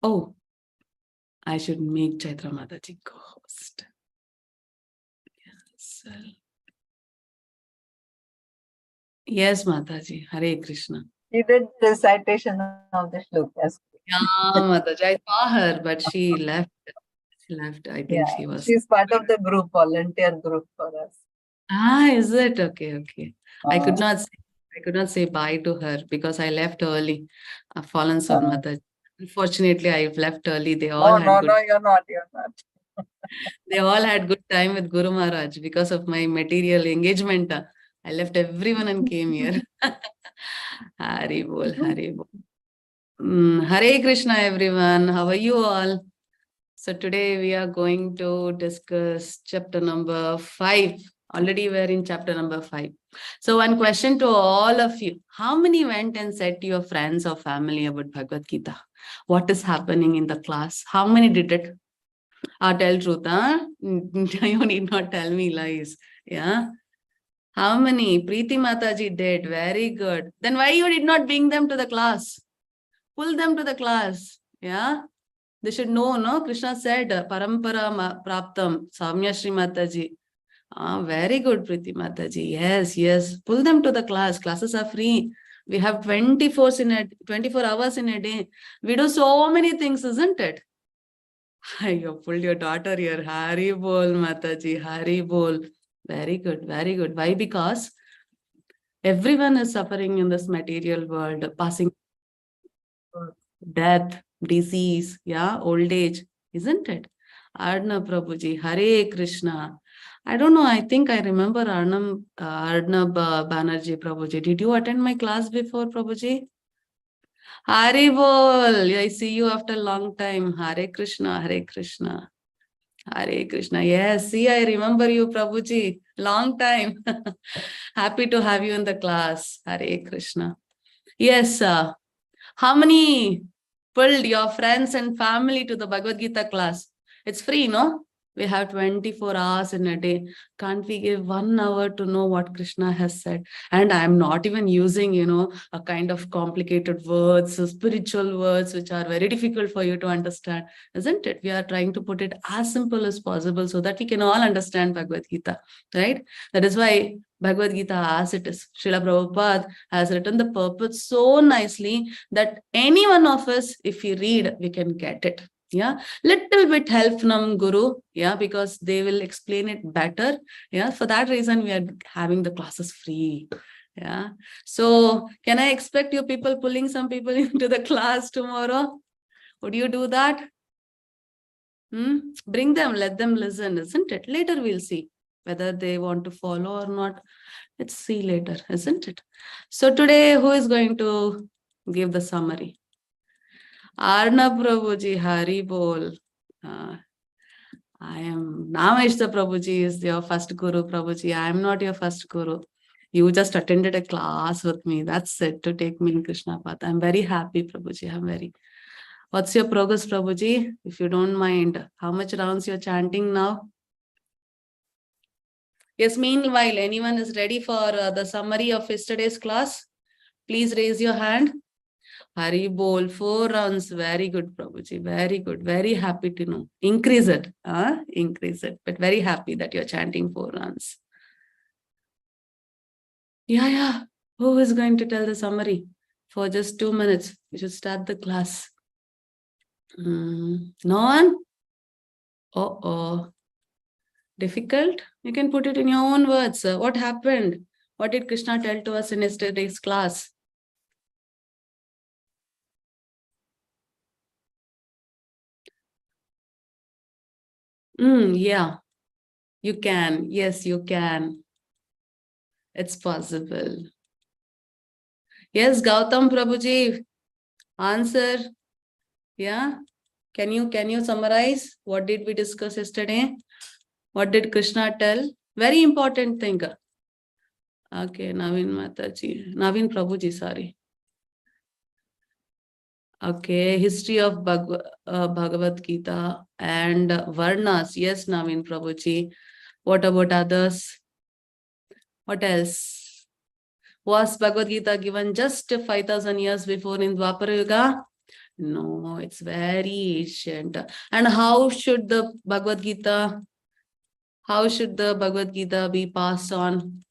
Oh, I should make Chaitra Mataji co-host. Yes. Yes, Mataji. Hare Krishna. She did recitation of the shlokas. Yeah, Mataji. I saw her, but she left. She left. I think she was. She's part of the group, volunteer group for us. Ah, is it? Okay, okay. I could not say bye to her because I left early. I've fallen so Mataji. Unfortunately, I've left early. They all had good. No, you're not. They all had good time with Guru Maharaj because of my material engagement. I left everyone and came here. Hari bol, Hari bol. Hare Krishna, everyone. How are you all? So today we are going to discuss chapter number 5. Already we're in chapter number 5. So one question to all of you. How many went and said to your friends or family about Bhagavad Gita? What is happening in the class? How many did it? Tell truth, huh? You need not tell me lies. Yeah. How many? Preeti Mataji did. Very good. Then why you did not bring them to the class? Pull them to the class. Yeah. They should know, no? Krishna said, Parampara Praptam, Samya Shri Mataji. Very good, Preeti Mataji. Yes, yes. Pull them to the class. Classes are free. We have 24 hours in a day. We do so many things, isn't it? You pulled your daughter here. Hari bol, Mataji. Hari bol. Very good, very good. Why? Because everyone is suffering in this material world, passing death, disease, yeah, old age, isn't it? Arnab Prabhuji, Hare Krishna. I don't know, I think I remember Arnab Banerjee Prabhuji. Did you attend my class before, Prabhuji? Hari bol. I see you after a long time. Hare Krishna, Hare Krishna. Hare Krishna. Yes, see, I remember you, Prabhuji. Long time. Happy to have you in the class. Hare Krishna. Yes, how many pulled your friends and family to the Bhagavad Gita class? It's free, no? We have 24 hours in a day. Can't we give 1 hour to know what Krishna has said? And I'm not even using, a kind of complicated words, spiritual words, which are very difficult for you to understand, isn't it? We are trying to put it as simple as possible so that we can all understand Bhagavad Gita, right? That is why Bhagavad Gita as it is. Srila Prabhupada has written the purpose so nicely that any one of us, if we read, we can get it. Yeah, little bit help from Guru, yeah, because they will explain it better. Yeah, for that reason, we are having the classes free. Yeah, so can I expect you people pulling some people into the class tomorrow? Would you do that? Bring them, let them listen, isn't it? Later we'll see whether they want to follow or not. Let's see later, isn't it? So today, who is going to give the summary? Arnab Prabhuji, Hari Bol. I am Nameshta Prabhuji is your first Guru, Prabhuji. I am not your first Guru. You just attended a class with me. That's it, to take me in Krishna Path. I'm very happy, Prabhuji. I'm very. What's your progress, Prabhuji? If you don't mind, how much rounds you're chanting now? Yes, meanwhile, anyone is ready for the summary of yesterday's class? Please raise your hand. Hari bol, 4 rounds. Very good, Prabhuji. Very good. Very happy to know. Increase it. Increase it. But very happy that you're chanting 4 rounds. Yeah. Who is going to tell the summary? For just 2 minutes. We should start the class. No one? Difficult? You can put it in your own words. What happened? What did Krishna tell to us in yesterday's class? Yeah, you can. Yes, you can. It's possible. Yes, Gautam Prabhuji, answer. Yeah. Can you summarize? What did we discuss yesterday? What did Krishna tell? Very important thing. Okay, Navin Prabhuji, sorry. Okay, history of Bhagavad Gita and Varnas. Yes, Navin Prabhuji. What about others? What else? Was Bhagavad Gita given just 5,000 years before in Dwapara Yuga? No, it's very ancient. And how should the Bhagavad Gita be passed on?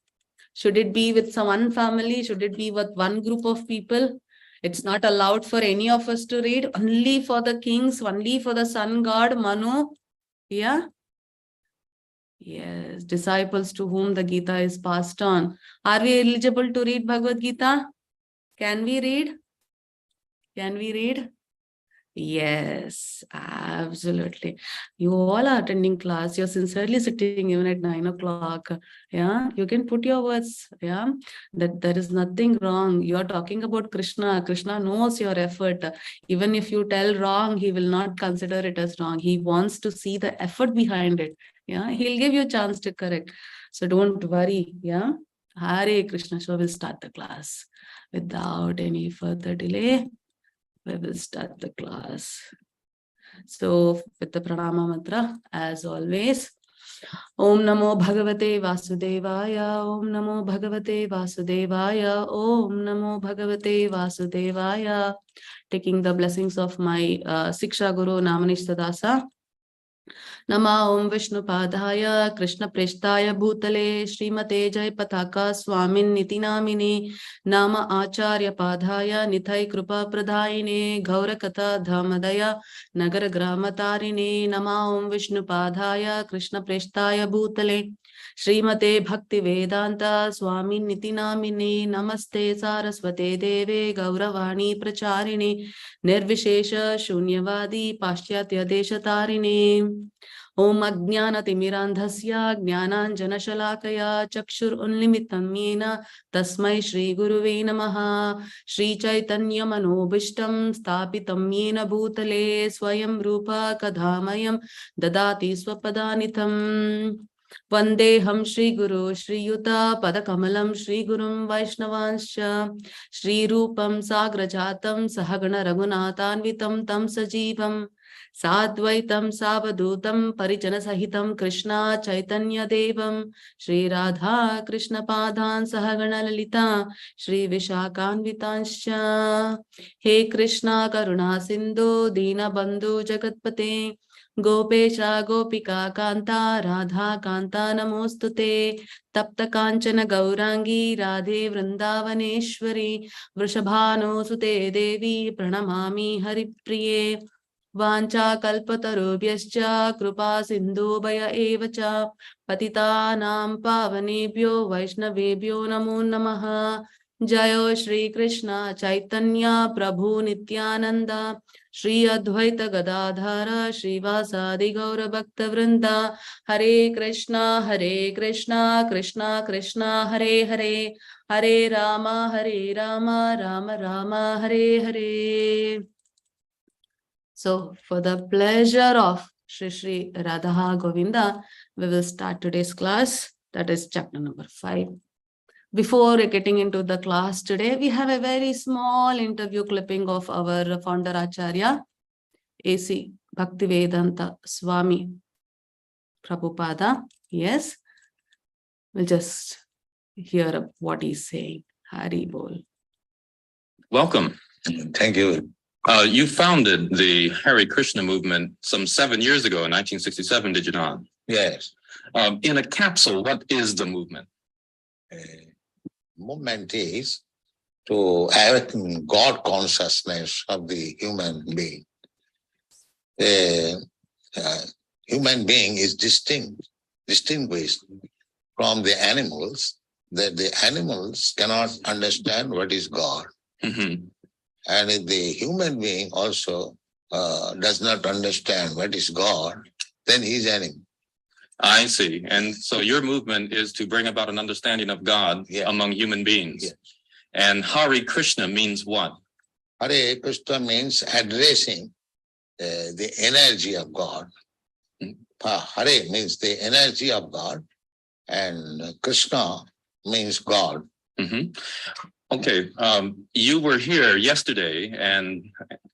Should it be with some one family? Should it be with one group of people? It's not allowed for any of us to read, only for the kings, only for the sun god Manu. Yeah. Yes, disciples to whom the Gita is passed on. Are we eligible to read Bhagavad Gita? Can we read? Can we read? Yes, absolutely. You all are attending class. You're sincerely sitting even at 9 o'clock. Yeah, you can put your words. Yeah, that there is nothing wrong. You are talking about Krishna. Krishna knows your effort. Even if you tell wrong, he will not consider it as wrong. He wants to see the effort behind it. Yeah, he'll give you a chance to correct. So don't worry. Yeah, Hare Krishna. So we'll start the class without any further delay. We will start the class. So with the pranama mantra, as always, Om Namo Bhagavate Vasudevaya, Om Namo Bhagavate Vasudevaya, Om Namo Bhagavate Vasudevaya. Taking the blessings of my Siksha Guru Namanish Tadasa. Nama Om Vishnu Padhaya Krishna Preshtaya Bhutale Srimate Jai Pataka Swamin Niti Namine Nama Acharya Padhaya Nithai Krupa Pradhaine Gaurakata Dhamadaya Nagara Gramatarine Nama Om Vishnu Padhaya Krishna Preshtaya Bhutale Srimate Bhakti Vedanta Swamin Niti Namine Namaste Saraswate Deve Gauravani Pracharine Nirvishesha Shunyavadi Paschatya Deshatarine Om Ajnanatimirandhasya Jnananjanashalakaya Chakshur Unlimitam Yena Tasmai Shri Guruve Namaha Shri Chaitanya Manobishtam Stapitam Yena Bhutale Swayam Rupa Kadhamayam Dadati Swapadanitam Vandeham Shri Guru Shri Yuta Padakamalam Shri Gurum Vaishnavanscha Shri Rupam Sagrajatam Sahagana Raghunathanvitam Tam Sajivam Sadvaitam Savadutam Parijana Sahitam Krishna Chaitanya Devam Shri Radha Krishna Padhan Sahagana Lalita Shri Vishakhanvitanscha He Krishna Karuna Sindhu Dina Bandhu Jagatpate Gopesha Gopika Kanta Radha Kanta Namostute Tapta Kanchana Gaurangi Radhe Vrindavaneshwari Vrishabhano Sute Devi Pranamami Haripriye Vancha kalpatarubhyascha kripa sindhubhaya evacha patitanam pavanebhyo vaishnavebhyo namo namaha Jayo Shri Krishna Chaitanya Prabhu Nityananda Shri Advaita Gadadhara Shri Vasadi Gaura Bhakta Vrinda Hare Krishna Krishna Krishna Hare Hare Hare Rama Rama Rama Hare Hare. So for the pleasure of Shri Shri Radha Govinda, we will start today's class. That is chapter number 5. Before getting into the class today, we have a very small interview clipping of our founder Acharya, A.C. Bhaktivedanta Swami Prabhupada. Yes, we'll just hear what he's saying. Hari Bol. Welcome. Thank you. You founded the Hare Krishna movement some 7 years ago in 1967, did you not? Yes. In a capsule, what is the movement? Movement is to awaken God consciousness of the human being. Human being is distinguished from the animals, that the animals cannot understand what is God. Mm-hmm. And if the human being also does not understand what is God, then he is animal. I see. And so your movement is to bring about an understanding of God among human beings. Yes. And Hare Krishna means what? Hare Krishna means addressing the energy of God. Hare means the energy of God, and Krishna means God. Mm-hmm. Okay, you were here yesterday and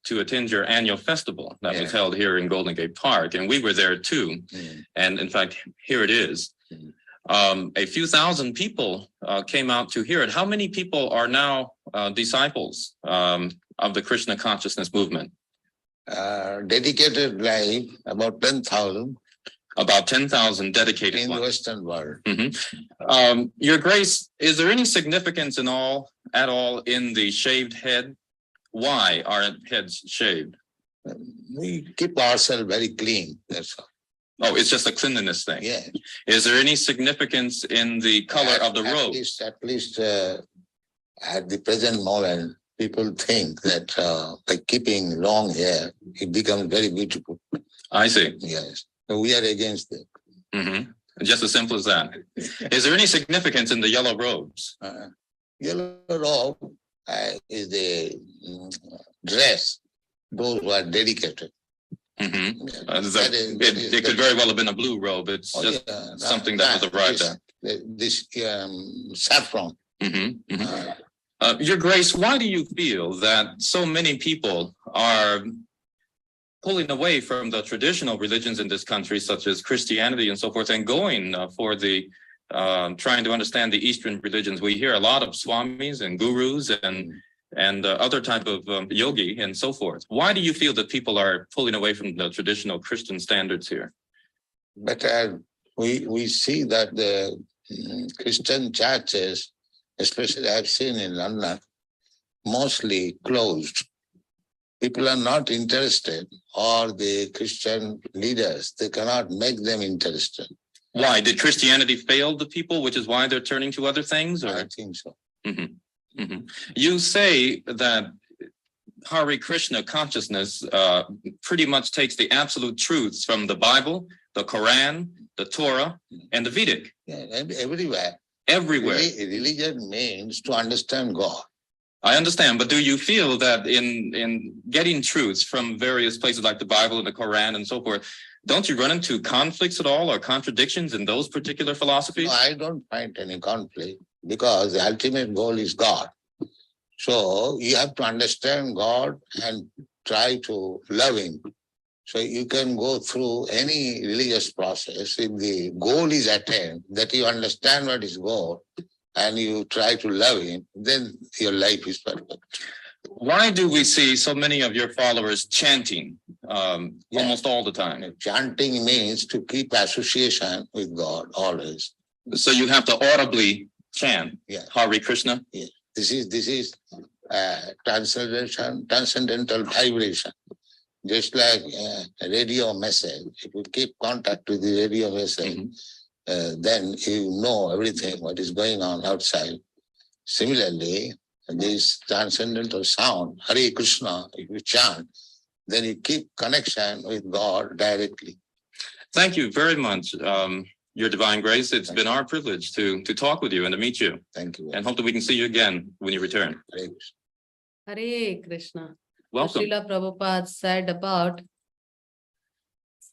to attend your annual festival that was held here in Golden Gate Park, and we were there too. And in fact, here it is. A few thousand people came out to hear it. How many people are now disciples of the Krishna consciousness movement? dedicated life, about 10,000 About 10,000 dedicated in the ones. Western world. Your Grace, is there any significance at all in the shaved head? Why are heads shaved? We keep ourselves very clean, that's all. Oh, it's just a cleanliness thing. Yeah. Is there any significance in the color of the robe? At least at the present moment, people think that by keeping long hair, it becomes very beautiful. I see. Yes. So we are against it. Just as simple as that. Is there any significance in the yellow robes? Yellow robe is the dress. Those who are dedicated. It could very well have been a blue robe. It's just something that was arrived at. This saffron. Your Grace, why do you feel that so many people are pulling away from the traditional religions in this country, such as Christianity and so forth, and going for the trying to understand the Eastern religions? We hear a lot of swamis and gurus and other type of yogi and so forth. Why do you feel that people are pulling away from the traditional Christian standards here? But we see that the Christian churches, especially I've seen in London, mostly closed. People are not interested, or the Christian leaders, they cannot make them interested. Why? Did Christianity fail the people, which is why they're turning to other things? Or? I think so. You say that Hare Krishna consciousness pretty much takes the absolute truths from the Bible, the Quran, the Torah, and the Vedic. Yeah, everywhere. Everywhere. Religion means to understand God. I understand, but do you feel that in getting truths from various places like the Bible and the Quran and so forth, don't you run into conflicts at all or contradictions in those particular philosophies? No, I don't find any conflict, because the ultimate goal is God. So you have to understand God and try to love Him. So you can go through any religious process. If the goal is attained, that you understand what is God, and you try to love Him, then your life is perfect. Why do we see so many of your followers chanting almost all the time? Chanting means to keep association with God always. So you have to audibly chant Hare Krishna? Yeah. This is transcendental vibration. Just like a radio message, if you keep contact with the radio message, then you know everything what is going on outside. Similarly, this transcendental sound, Hare Krishna, if you chant, then you keep connection with God directly. Thank you very much, Your Divine Grace. It's been our privilege to talk with you and to meet you. Thank you. And hope that we can see you again when you return. Hare Krishna. Hare Krishna. Welcome. Srila Prabhupada said about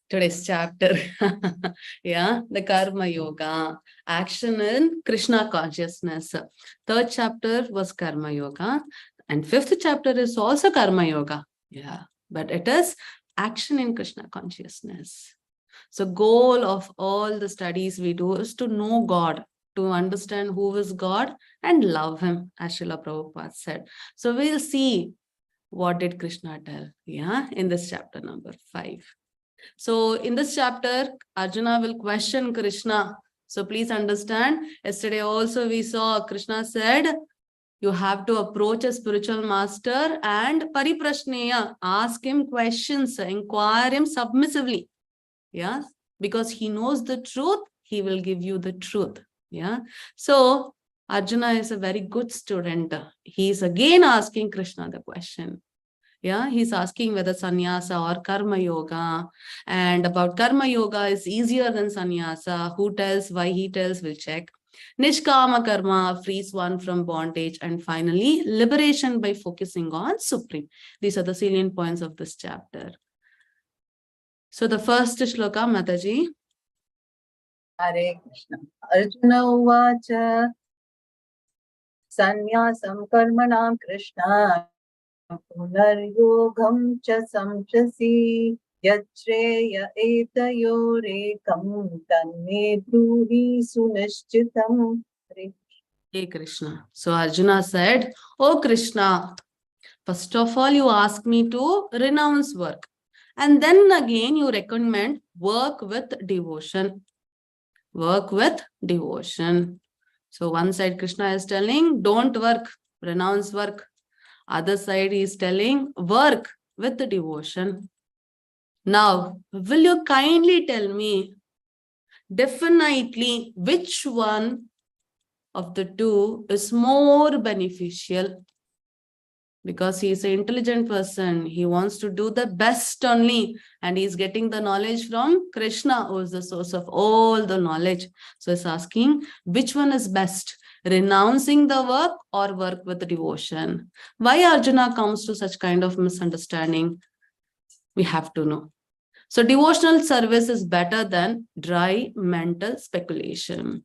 today's chapter, the Karma Yoga, action in Krishna consciousness. Third chapter was Karma Yoga, and fifth chapter is also Karma Yoga. But it is action in Krishna consciousness. So goal of all the studies we do is to know God, to understand who is God and love Him, as Srila Prabhupada said. So we'll see what did Krishna tell, in this chapter number 5. So in this chapter, Arjuna will question Krishna. So please understand, yesterday also we saw Krishna said, you have to approach a spiritual master and pariprashneya, ask him questions, inquire him submissively. Because he knows the truth, he will give you the truth. So Arjuna is a very good student. He is again asking Krishna the question. He's asking whether sannyasa or karma yoga, and about karma yoga is easier than sannyasa. Who tells, why he tells, we'll check. Nishkama karma frees one from bondage, and finally liberation by focusing on Supreme. These are the salient points of this chapter. So the first shloka, Mataji. Hare Krishna. Arjuna uvacha sannyasam karmanam Krishna punaryogam cha samshasi yachreya etayorekam tanme bruhi sunishchitam. Hey Krishna. So Arjuna said, oh Krishna, First of all, you ask me to renounce work. And then again, you recommend work with devotion. Work with devotion. So one side Krishna is telling, don't work, renounce work. Other side he is telling, work with the devotion. Now, will you kindly tell me definitely which one of the two is more beneficial? Because he is an intelligent person, he wants to do the best only, and he is getting the knowledge from Krishna, who is the source of all the knowledge. So he's asking, which one is best, renouncing the work or work with the devotion? Why Arjuna comes to such kind of misunderstanding? We have to know. So devotional service is better than dry mental speculation.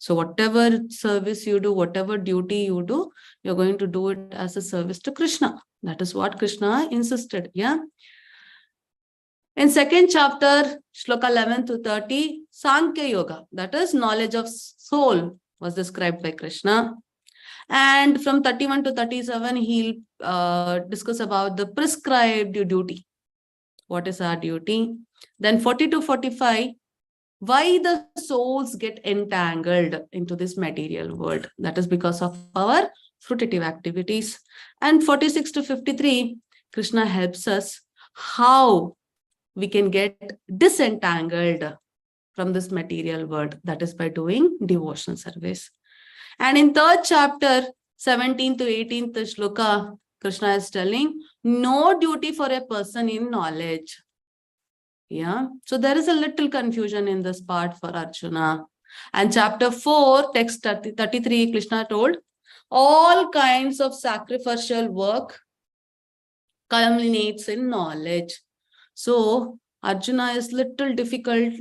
So whatever service you do, whatever duty you do, you're going to do it as a service to Krishna. That is what Krishna insisted. Yeah. In second chapter, Shloka 11 to 30, Sankhya Yoga, that is knowledge of soul, was described by Krishna. And from 31 to 37, he'll discuss about the prescribed duty. What is our duty? Then 40 to 45, why the souls get entangled into this material world. That is because of our fruitive activities. And 46 to 53, Krishna helps us how we can get disentangled from this material world. That is by doing devotional service. And in third chapter, 17th to 18th shloka, Krishna is telling, no duty for a person in knowledge. Yeah, so there is a little confusion in this part for Arjuna. And chapter 4, text 33, Krishna told, all kinds of sacrificial work culminates in knowledge. So Arjuna is little difficult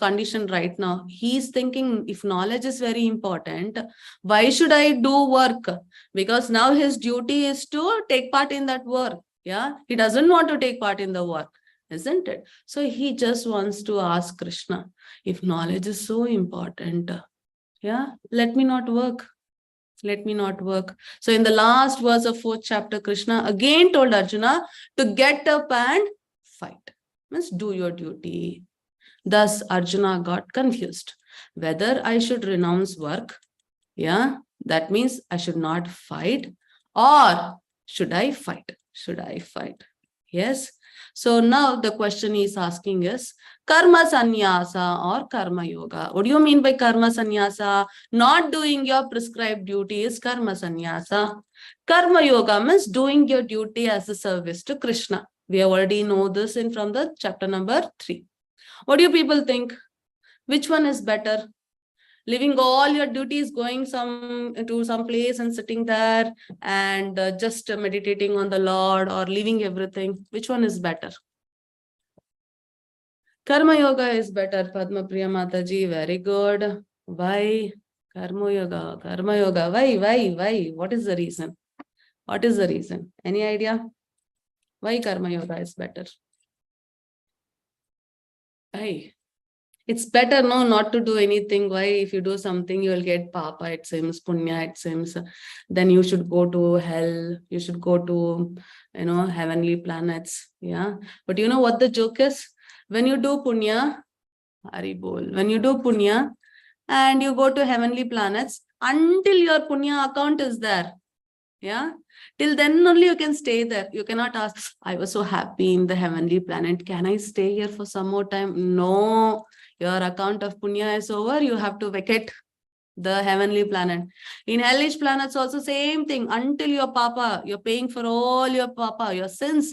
condition right now. He's thinking, if knowledge is very important, why should I do work? Because now his duty is to take part in that work. Yeah, he doesn't want to take part in the work, isn't it? So he just wants to ask Krishna, if knowledge is so important, yeah, let me not work. Let me not work. So in the last verse of 4th chapter, Krishna again told Arjuna to get up and fight. Means do your duty. Thus Arjuna got confused whether I should renounce work. Yeah, that means I should not fight, or should I fight? Should I fight? Yes. So now the question he's asking is karma sannyasa or karma yoga. What do you mean by karma sannyasa? Not doing your prescribed duty is karma sannyasa. Karma yoga means doing your duty as a service to Krishna. We already know this from the chapter number 3. What do you people think? Which one is better? Living all your duties, going to some place and sitting there and just meditating on the Lord, or leaving everything? Which one is better? Karma yoga is better, Padma Priya Mataji. Very good. Why? Karma yoga. Karma yoga. Why? What is the reason? What is the reason? Any idea? Why karma yoga is better? Why? It's better, no, not to do anything. Why? If you do something, you will get papa, it seems, punya, it seems. Then you should go to hell. You should go to, heavenly planets. Yeah. But you know what the joke is? When you do punya, Hari bol, when you do punya and you go to heavenly planets, until your punya account is there, yeah, till then only you can stay there. You cannot ask, I was so happy in the heavenly planet, can I stay here for some more time? No, your account of punya is over. You have to vacate the heavenly planet. In hellish planets also same thing. Until your papa, you're paying for all your papa, your sins,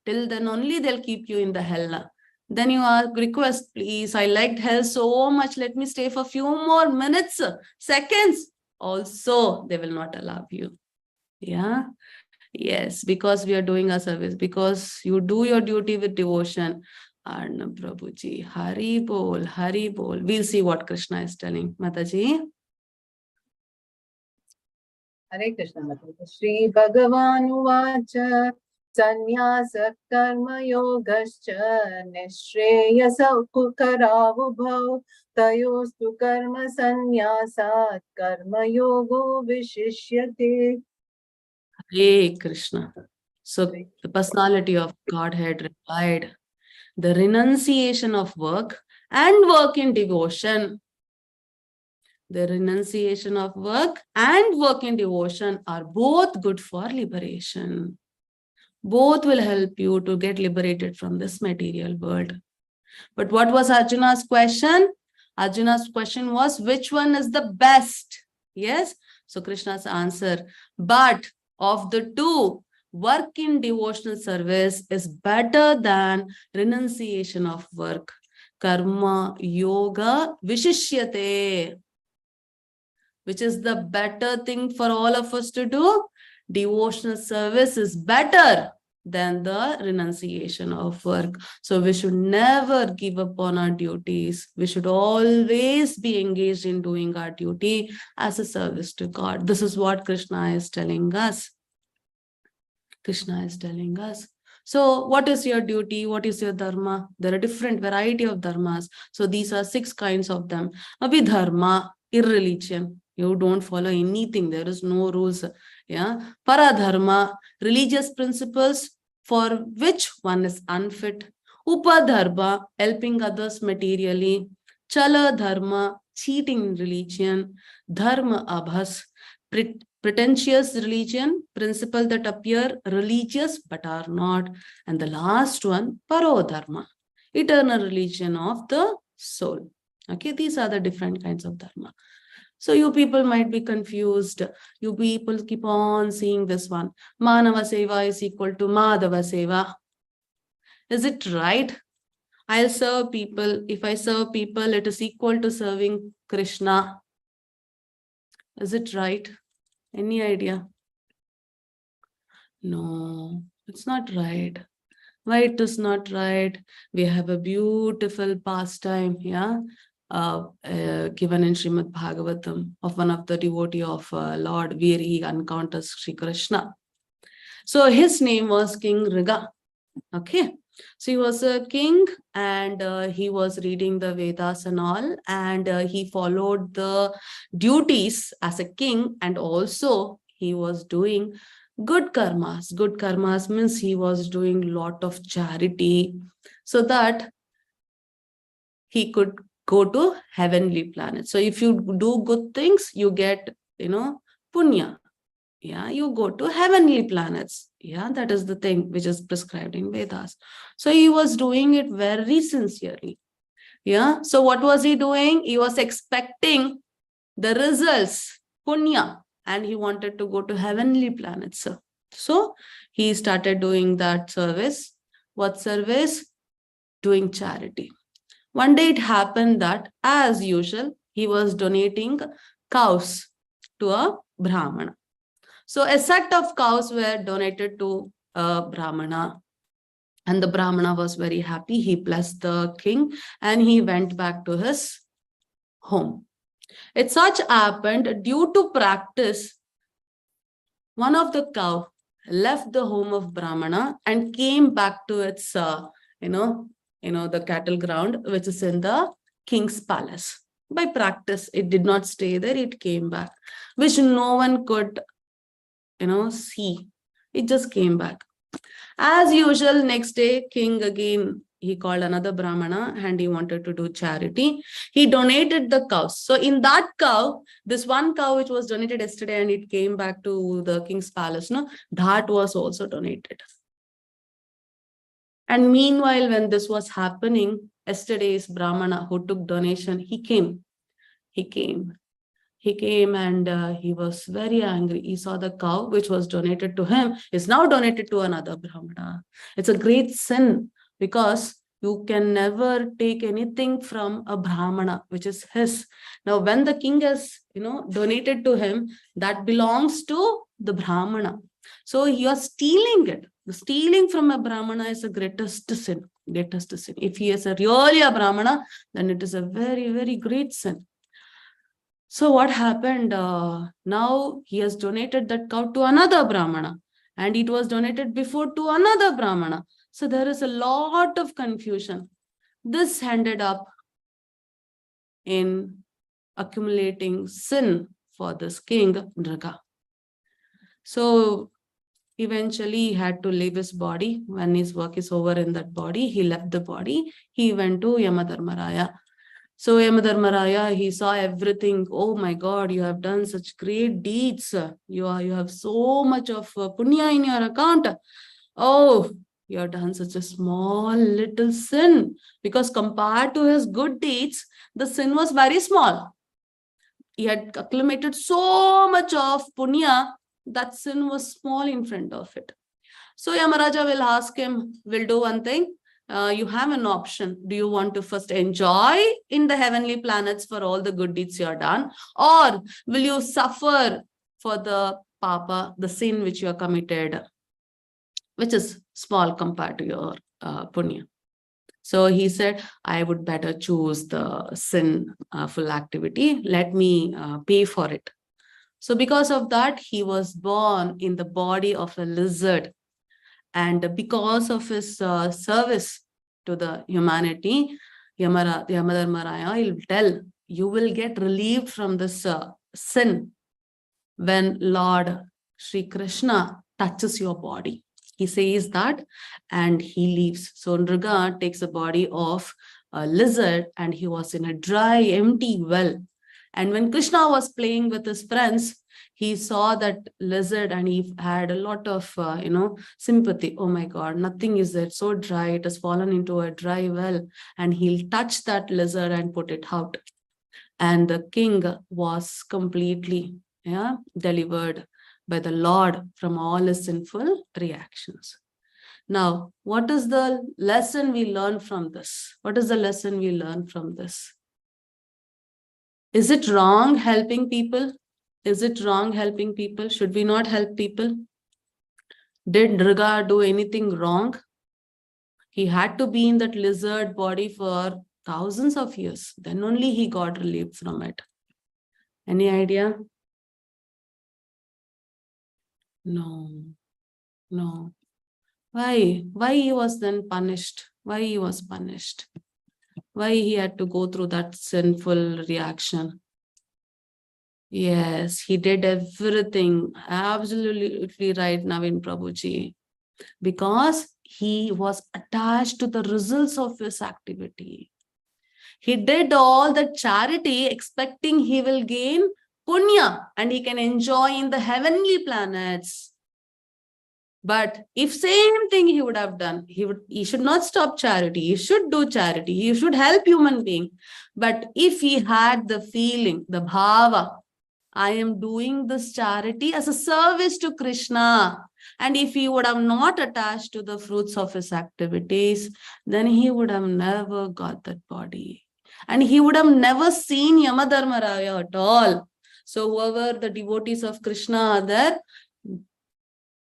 till then only they'll keep you in the hell. Then you request, please, I liked hell so much, let me stay for a few more minutes, seconds. Also, they will not allow you. Yeah. Yes, because we are doing our service, because you do your duty with devotion. Arnab Prabhuji, Hari Bol, Hari Bol. We'll see what Krishna is telling. Mataji. Hare Krishna Mataji. Shri Bhagavan Uvacha Sannyasa Karma Yogascha Nishreyasa Kukarabhau Tayostu Karma Sannyasat Karma Yogo Vishishyate. Hare Krishna. So the personality of Godhead replied, the renunciation of work and work in devotion. The renunciation of work and work in devotion are both good for liberation. Both will help you to get liberated from this material world. But what was Arjuna's question? Arjuna's question was, which one is the best? Yes. So Krishna's answer, but of the two, work in devotional service is better than renunciation of work. Karma yoga vishishyate. Which is the better thing for all of us to do? Devotional service is better than the renunciation of work. So we should never give up on our duties. We should always be engaged in doing our duty as a service to God. This is what Krishna is telling us. Krishna is telling us. So what is your duty? What is your dharma? There are different variety of dharmas. So these are 6 kinds of them. Abhidharma, irreligion. You don't follow anything. There is no rules. Yeah. Paradharma, religious principles for which one is unfit. Upadharma, helping others materially. Chala dharma, cheating in religion. Dharma abhas, pretentious religion, principle that appear religious but are not. And the last one, parodharma, eternal religion of the soul. Okay, these are the different kinds of dharma. So you people might be confused. You people keep on seeing this one. Manava Seva is equal to Madhava Seva. Is it right? I'll serve people. If I serve people, it is equal to serving Krishna. Is it right? Any idea? No, it's not right. Why it is not right? We have a beautiful pastime, yeah, given in Srimad Bhagavatam of one of the devotee of Lord, where he encounters Sri Krishna. So his name was King Riga. Okay. So he was a king and he was reading the Vedas and all, and he followed the duties as a king, and also he was doing good karmas. Good karmas means he was doing lot of charity so that he could go to heavenly planets. So if you do good things, you get, punya. Yeah, you go to heavenly planets. Yeah, that is the thing which is prescribed in Vedas. So he was doing it very sincerely. Yeah, so what was he doing? He was expecting the results, punya, and he wanted to go to heavenly planets. So he started doing that service. What service? Doing charity. One day it happened that, as usual, he was donating cows to a Brahmana. So a set of cows were donated to a Brahmana, and the Brahmana was very happy. He blessed the king and he went back to his home. It such happened, due to practice, one of the cow left the home of Brahmana and came back to its, the cattle ground, which is in the king's palace. By practice, it did not stay there, it came back, which no one could see. It just came back. As usual, next day, king again, he called another Brahmana and he wanted to do charity. He donated the cows. So in that cow, this one cow which was donated yesterday and it came back to the king's palace, that was also donated. And meanwhile, when this was happening, yesterday's Brahmana who took donation, he came and he was very angry. He saw the cow which was donated to him is now donated to another Brahmana. It's a great sin, because you can never take anything from a Brahmana which is his. Now when the king has donated to him, that belongs to the Brahmana. So you are stealing it. The stealing from a Brahmana is the greatest sin. If he is really a Brahmana, then it is a very, very great sin. So what happened? Now he has donated that cow to another Brahmana, and it was donated before to another Brahmana. So there is a lot of confusion. This ended up in accumulating sin for this king, Nraga. So Eventually, he had to leave his body. When his work is over in that body, he left the body. He went to Yamadharmaraya. So Yamadharmaraya, he saw everything. Oh my God, you have done such great deeds. You have so much of punya in your account. Oh, you have done such a small little sin. Because compared to his good deeds, the sin was very small. He had accumulated so much of punya that sin was small in front of it. So Yamaraja will ask him, will do one thing. You have an option. Do you want to first enjoy in the heavenly planets for all the good deeds you have done? Or will you suffer for the papa, the sin which you have committed, which is small compared to your punya? So he said, I would better choose the sinful activity. Let me pay for it. So because of that, he was born in the body of a lizard. And because of his service to the humanity, Yamadharmaraya will tell, you will get relieved from this sin when Lord Sri Krishna touches your body. He says that and he leaves. So Nriga takes the body of a lizard and he was in a dry, empty well. And when Krishna was playing with his friends, he saw that lizard and he had a lot of, sympathy. Oh my God, nothing is there. It's so dry. It has fallen into a dry well. And he'll touch that lizard and put it out. And the king was completely delivered by the Lord from all his sinful reactions. Now, what is the lesson we learn from this? What is the lesson we learn from this? Is it wrong helping people? Is it wrong helping people? Should we not help people? Did Nriga do anything wrong? He had to be in that lizard body for thousands of years. Then only he got relieved from it. Any idea? No. Why? Why he was then punished? Why he was punished? Why he had to go through that sinful reaction? Yes, he did everything absolutely right, Naveen Prabhuji, because he was attached to the results of his activity. He did all the charity expecting he will gain punya and he can enjoy in the heavenly planets. But if same thing he would have done, he should not stop charity. He should do charity. He should help human being. But if he had the feeling, the bhava, I am doing this charity as a service to Krishna. And if he would have not attached to the fruits of his activities, then he would have never got that body. And he would have never seen Yamadharmaraya at all. So whoever the devotees of Krishna are there,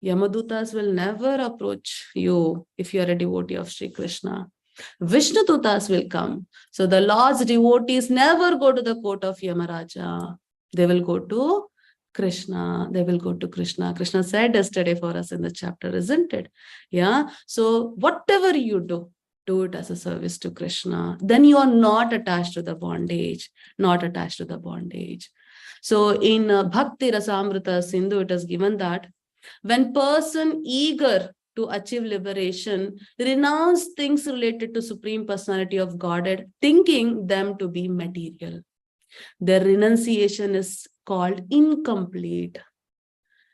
Yamadutas will never approach you if you are a devotee of Sri Krishna. Vishnudutas will come. So the Lord's devotees never go to the court of Yamaraja. They will go to Krishna. They will go to Krishna. Krishna said yesterday for us in the chapter, isn't it? Yeah. So whatever you do it as a service to Krishna. Then you are not attached to the bondage. Not attached to the bondage. So in Bhakti Rasamrita Sindhu, it is given that when person eager to achieve liberation renounce things related to Supreme Personality of Godhead, thinking them to be material, their renunciation is called incomplete.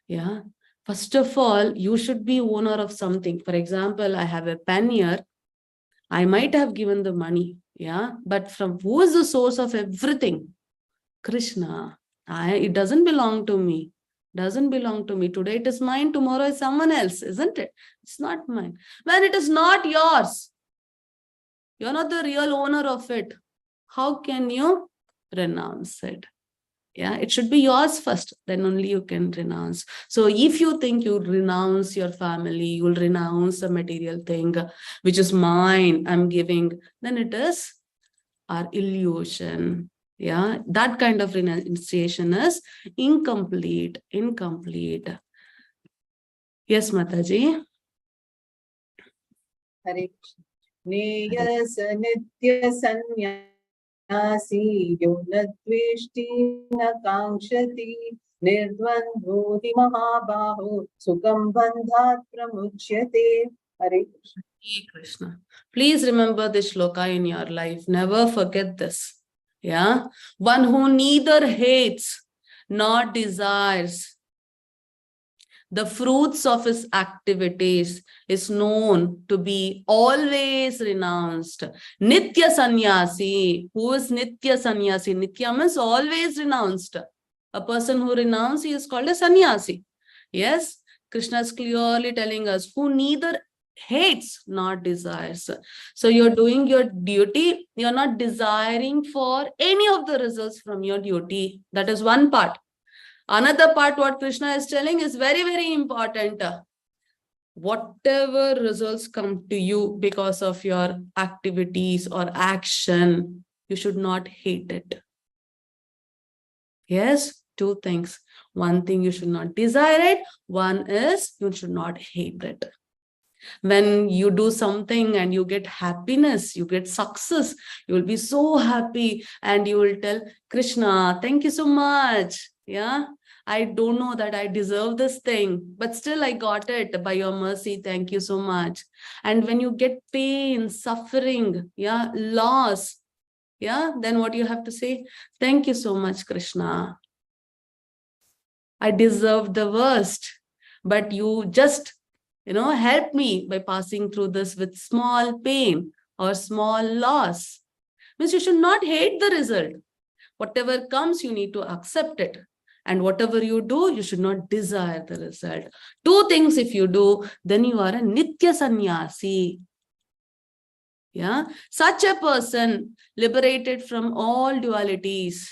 Yeah. First of all, you should be owner of something. For example, I have a pen here. I might have given the money. Yeah. But from who is the source of everything? Krishna. It doesn't belong to me. Doesn't belong to me. Today it is mine, tomorrow is someone else, isn't it? It's not mine. When it is not yours, you're not the real owner of it. How can you renounce it? Yeah, it should be yours first, then only you can renounce. So if you think you'll renounce your family, you'll renounce a material thing, which is mine, I'm giving, then it is our illusion. Yeah, that kind of renunciation is incomplete. Yes, Mataji. Hare Krishna. Neyasa nitya sanyasi yonadveshti na kankshati निर्द्वन्द्वोऽधि महाबाहो सुखं बन्धात् प्रमुच्यते. Hare Krishna. Hare Krishna. Please remember this shloka in your life. Never forget this. Yeah. One who neither hates nor desires the fruits of his activities is known to be always renounced. Nitya sannyasi. Who is Nitya sannyasi? Nitya means always renounced. A person who renounces, he is called a sannyasi. Yes, Krishna is clearly telling us who neither hates nor desires. So you're doing your duty. You're not desiring for any of the results from your duty. That is one part. Another part, what Krishna is telling is very, very important. Whatever results come to you because of your activities or action, you should not hate it. Yes, two things. One thing, you should not desire it. One is you should not hate it. When you do something and you get happiness, you get success, you will be so happy and you will tell Krishna, thank you so much. Yeah. I don't know that I deserve this thing, but still I got it by your mercy. Thank you so much. And when you get pain, suffering, yeah, loss, yeah, then what you have to say? Thank you so much, Krishna. I deserve the worst, but you just, help me by passing through this with small pain or small loss. Means you should not hate the result. Whatever comes, you need to accept it. And whatever you do, you should not desire the result. Two things if you do, then you are a Nitya Sannyasi. Yeah, such a person liberated from all dualities,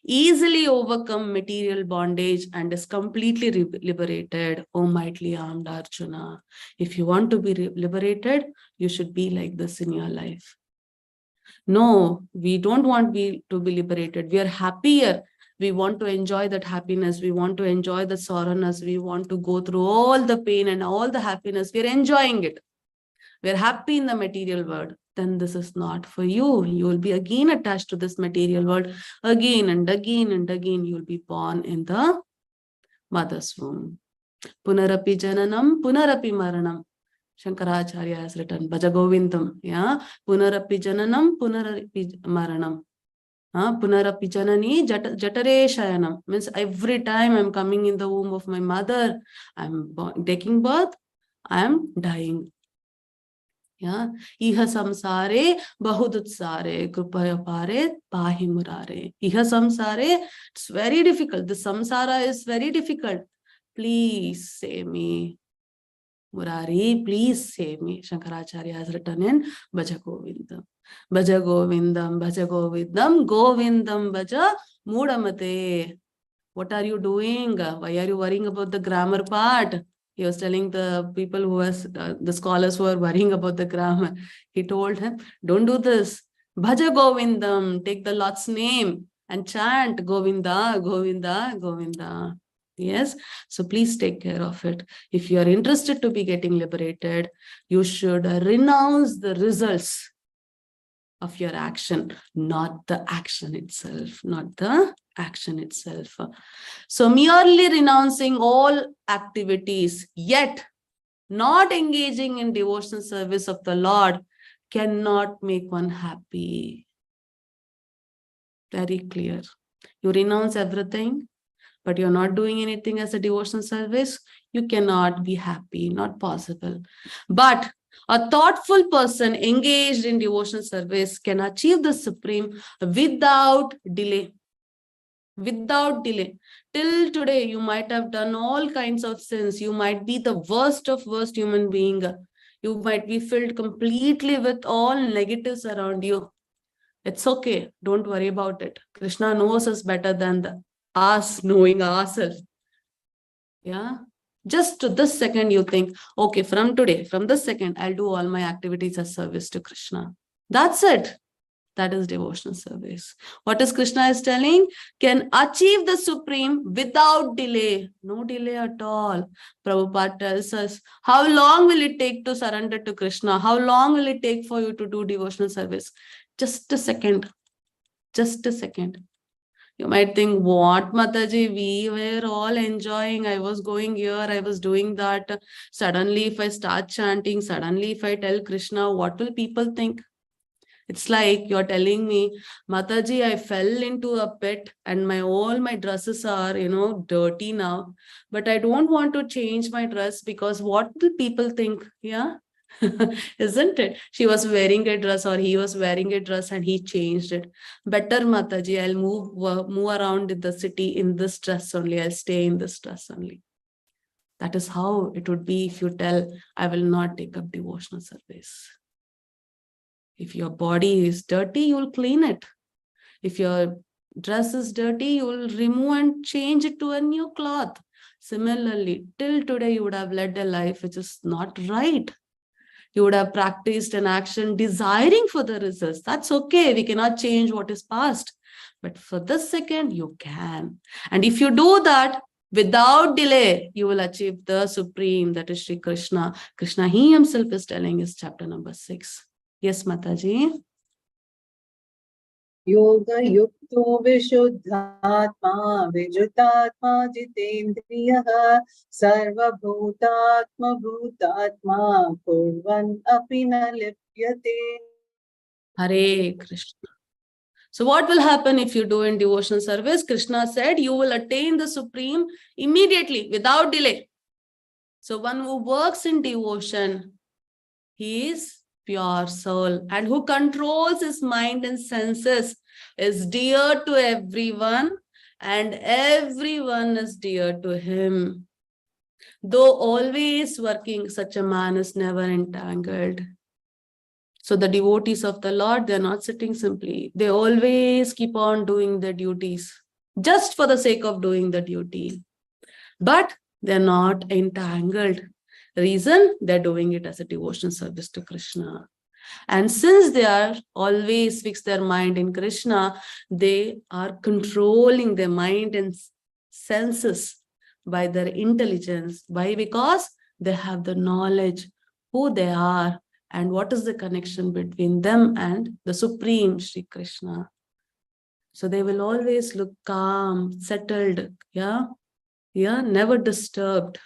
easily overcome material bondage and is completely liberated. Oh, mightily armed Arjuna. If you want to be liberated, you should be like this in your life. No, we don't want to be liberated. We are happier. We want to enjoy that happiness. We want to enjoy the sorrowness. We want to go through all the pain and all the happiness. We're enjoying it. We're happy in the material world. Then this is not for you. You will be again attached to this material world. Again and again and again, you will be born in the mother's womb. Punarapi jananam, punarapi maranam. Shankaracharya has written, Bhajagovindam. Yeah. Punarapi jananam, punarapi maranam. Punarapi janani jatare shayanam. Means every time I'm coming in the womb of my mother, I'm taking birth, I'm dying. Yeah. Iha samsare bahudutsare krupaya pare pahi murare. Iha samsare, it's very difficult. The samsara is very difficult. Please save me. Murari, please save me. Shankaracharya has written in Bhaja Govindam. Bhaja Govindam, Bhaja Govindam, Govindam Bhaja Mudamate. What are you doing? Why are you worrying about the grammar part? He was telling the people who was, the scholars who are worrying about the grammar. He told him, don't do this. Bhaja Govindam, take the Lord's name and chant Govinda, Govinda, Govinda. Yes, so please take care of it. If you are interested to be getting liberated, you should renounce the results of your action, not the action itself, not the action itself. So merely renouncing all activities, yet not engaging in devotional service of the Lord cannot make one happy. Very clear. You renounce everything, but you're not doing anything as a devotional service, you cannot be happy, not possible. But a thoughtful person engaged in devotional service can achieve the supreme without delay. Without delay. Till today, you might have done all kinds of sins. You might be the worst of worst human being. You might be filled completely with all negatives around you. It's okay. Don't worry about it. Krishna knows us better than us knowing ourselves. Yeah. Just to this second, you think, okay, from today, from this second, I'll do all my activities as service to Krishna. That's it. That is devotional service. What is Krishna is telling? Can achieve the supreme without delay. No delay at all. Prabhupada tells us, how long will it take to surrender to Krishna? How long will it take for you to do devotional service? Just a second. Just a second. You might think, what, Mataji, we were all enjoying. I was going here, I was doing that. Suddenly, if I start chanting, suddenly, if I tell Krishna, what will people think? It's like you're telling me, Mataji, I fell into a pit and all my dresses are, dirty now. But I don't want to change my dress because what will people think? Yeah. Isn't it? She was wearing a dress or he was wearing a dress and he changed it. Better, Mataji, I'll move around in the city in this dress only. I'll stay in this dress only. That is how it would be if you tell, I will not take up devotional service. If your body is dirty, you'll clean it. If your dress is dirty, you'll remove and change it to a new cloth. Similarly, till today, you would have led a life which is not right. You would have practiced an action desiring for the results. That's okay. We cannot change what is past. But for this second, you can. And if you do that, without delay, you will achieve the Supreme, that is Sri Krishna. Krishna, he himself is telling us chapter number 6. Yes, Mataji. Yoga yukto vishuddhatma vijutatma jitendriyaha sarva bhutatma bhutatma kurvan api na lipyate. Hare Krishna. So what will happen if you do in devotional service? Krishna said you will attain the Supreme immediately, without delay. So one who works in devotion, he is pure soul, and who controls his mind and senses is dear to everyone, and everyone is dear to him. Though always working, such a man is never entangled. So the devotees of the Lord, they're not sitting simply. They always keep on doing their duties just for the sake of doing the duty. But they're not entangled. Reason, they're doing it as a devotional service to Krishna. And since they are always fix their mind in Krishna, they are controlling their mind and senses by their intelligence. Why? Because they have the knowledge who they are and what is the connection between them and the Supreme Sri Krishna. So they will always look calm, settled, never disturbed.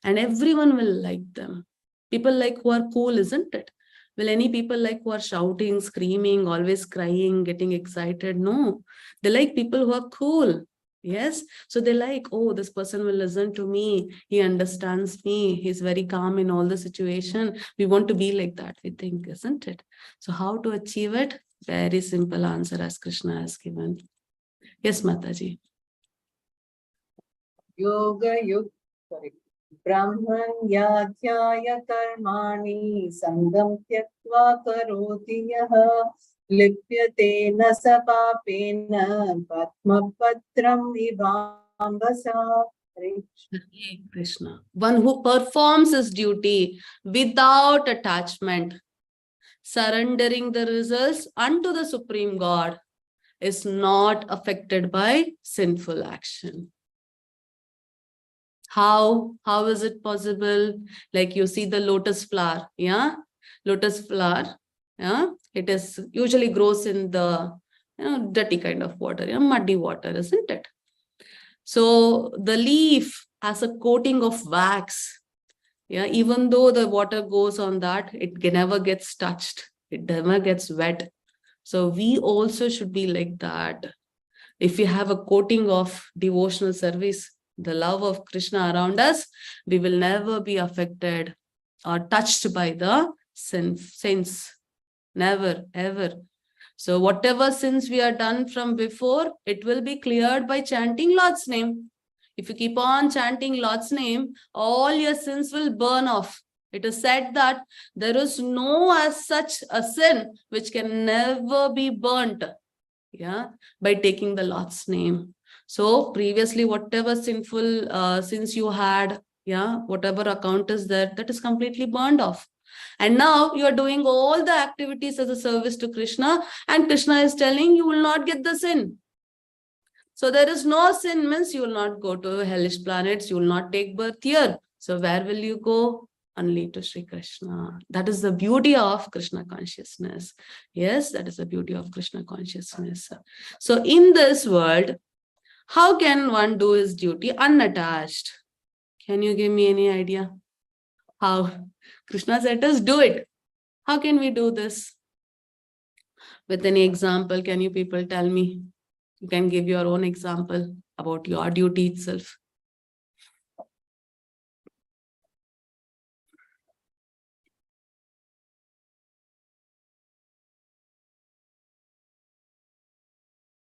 And everyone will like them. People like who are cool, isn't it? Will any people like who are shouting, screaming, always crying, getting excited? No. They like people who are cool. Yes. So they like, oh, this person will listen to me. He understands me. He's very calm in all the situation. We want to be like that, we think, isn't it? So how to achieve it? Very simple answer as Krishna has given. Yes, Mataji. Yoga Brahman yadhyaya karmani sangam tyaktva karoti yaha lipyate na sapapena patma patram ivambasa. Hare Krishna. One who performs his duty without attachment, surrendering the results unto the Supreme God, is not affected by sinful action. How is it possible? Like you see the lotus flower, lotus flower, it is usually grows in the dirty kind of water, muddy water, isn't it? So the leaf has a coating of wax, even though the water goes on that, it never gets touched, it never gets wet. So we also should be like that. If we have a coating of devotional service, the love of Krishna around us, we will never be affected or touched by the sins. Never, ever. So whatever sins we are done from before, it will be cleared by chanting Lord's name. If you keep on chanting Lord's name, all your sins will burn off. It is said that there is no as such a sin which can never be burnt, by taking the Lord's name. So previously, whatever sinful sins you had, whatever account is there, that is completely burned off. And now you are doing all the activities as a service to Krishna, and Krishna is telling you will not get the sin. So there is no sin means you will not go to hellish planets, you will not take birth here. So where will you go? only to Sri Krishna. That is the beauty of Krishna consciousness. Yes, that is the beauty of Krishna consciousness. So in this world, how can one do his duty unattached? Can you give me any idea? How? Krishna said us, do it. How can we do this? With any example, can you people tell me? You can give your own example about your duty itself.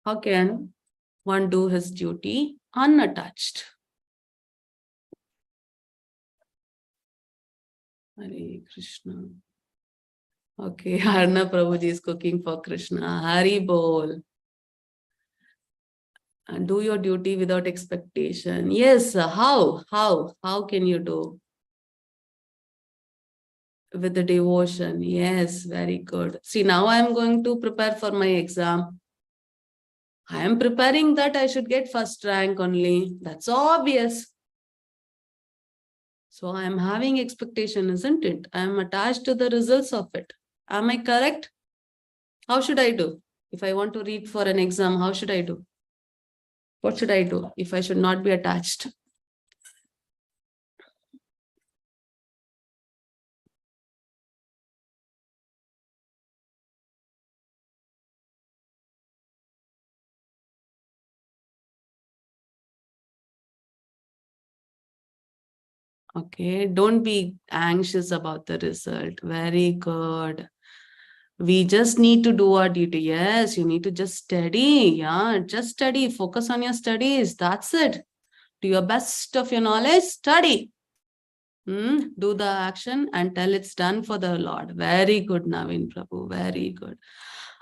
How can one do his duty unattached? Hare Krishna. Okay, Harna Prabhuji is cooking for Krishna. Hari Bol. And do your duty without expectation. Yes, how? How can you do? With the devotion. Yes, very good. See, now I am going to prepare for my exam. I am preparing that I should get first rank only. That's obvious. So I am having expectation, isn't it? I am attached to the results of it. Am I correct? How should I do? If I want to read for an exam, how should I do? What should I do if I should not be attached? Okay, don't be anxious about the result. Very good. We just need to do our duty. Yes, you need to just study. Yeah, just study. Focus on your studies. That's it. To your best of your knowledge, study. Do the action until it's done for the Lord. Very good, Naveen Prabhu. Very good.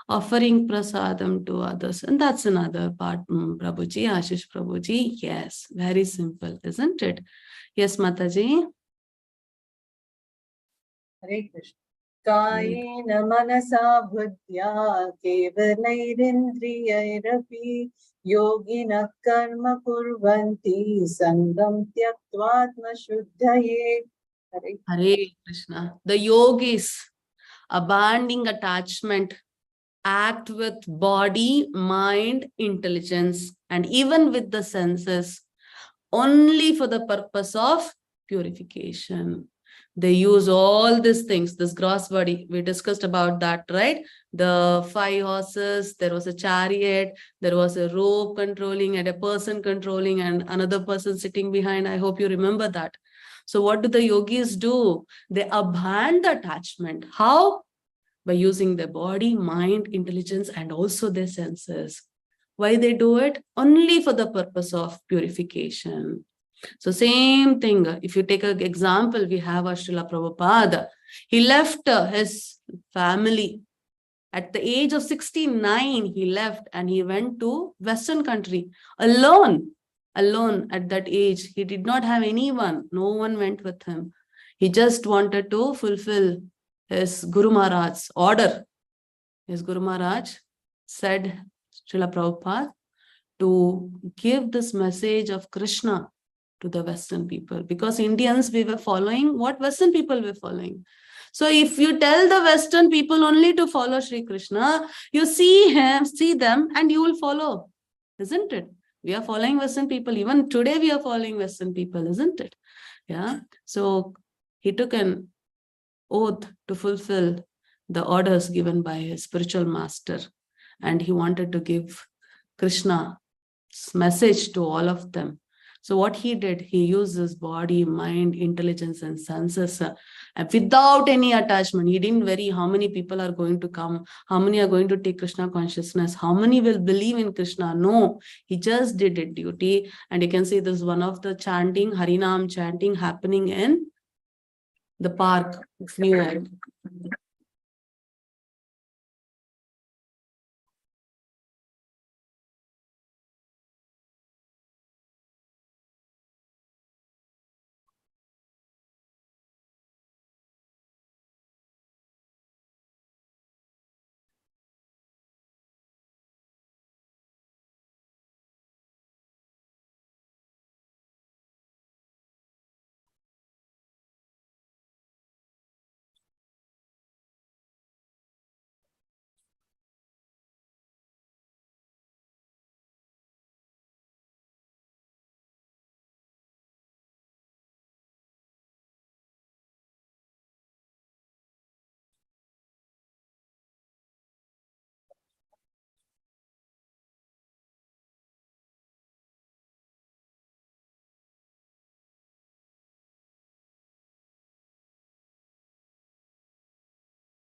Offering prasadam to others. And that's another part, Prabhuji, Ashish Prabhuji. Yes, very simple, isn't it? Yes, Mataji. Hare Krishna. कायेन मनसा बुद्ध्या केवलैरिन्द्रियैरपि योगिनः कर्म कुर्वन्ति सङ्गं त्यक्त्वात्मशुद्धये. Hare Krishna. The yogis, abandoning attachment, act with body, mind, intelligence, and even with the senses, only for the purpose of purification. They use all these things, this gross body. We discussed about that, right? The 5 horses, there was a chariot, there was a rope controlling and a person controlling and another person sitting behind. I hope you remember that. So what do the yogis do? They abandon the attachment. How? By using their body, mind, intelligence, and also their senses. Why they do it? Only for the purpose of purification. So same thing, if you take an example, we have Srila Prabhupada. He left his family. At the age of 69, he left and he went to Western country alone. Alone at that age. He did not have anyone. No one went with him. He just wanted to fulfill his Guru Maharaj's order. His Guru Maharaj said, Srila Prabhupada, to give this message of Krishna to the Western people, because Indians, we were following what Western people were following. So if you tell the Western people only to follow Sri Krishna, you see him, see them, and you will follow, isn't it? We are following Western people. Even today we are following Western people, isn't it? Yeah. So he took an oath to fulfill the orders given by his spiritual master, and he wanted to give Krishna's message to all of them. So what he did, he used his body, mind, intelligence, and senses and without any attachment. He didn't worry how many people are going to come, how many are going to take Krishna consciousness, how many will believe in Krishna. No, he just did it duty. And you can see this one of the chanting, Harinam chanting happening in the park of New York.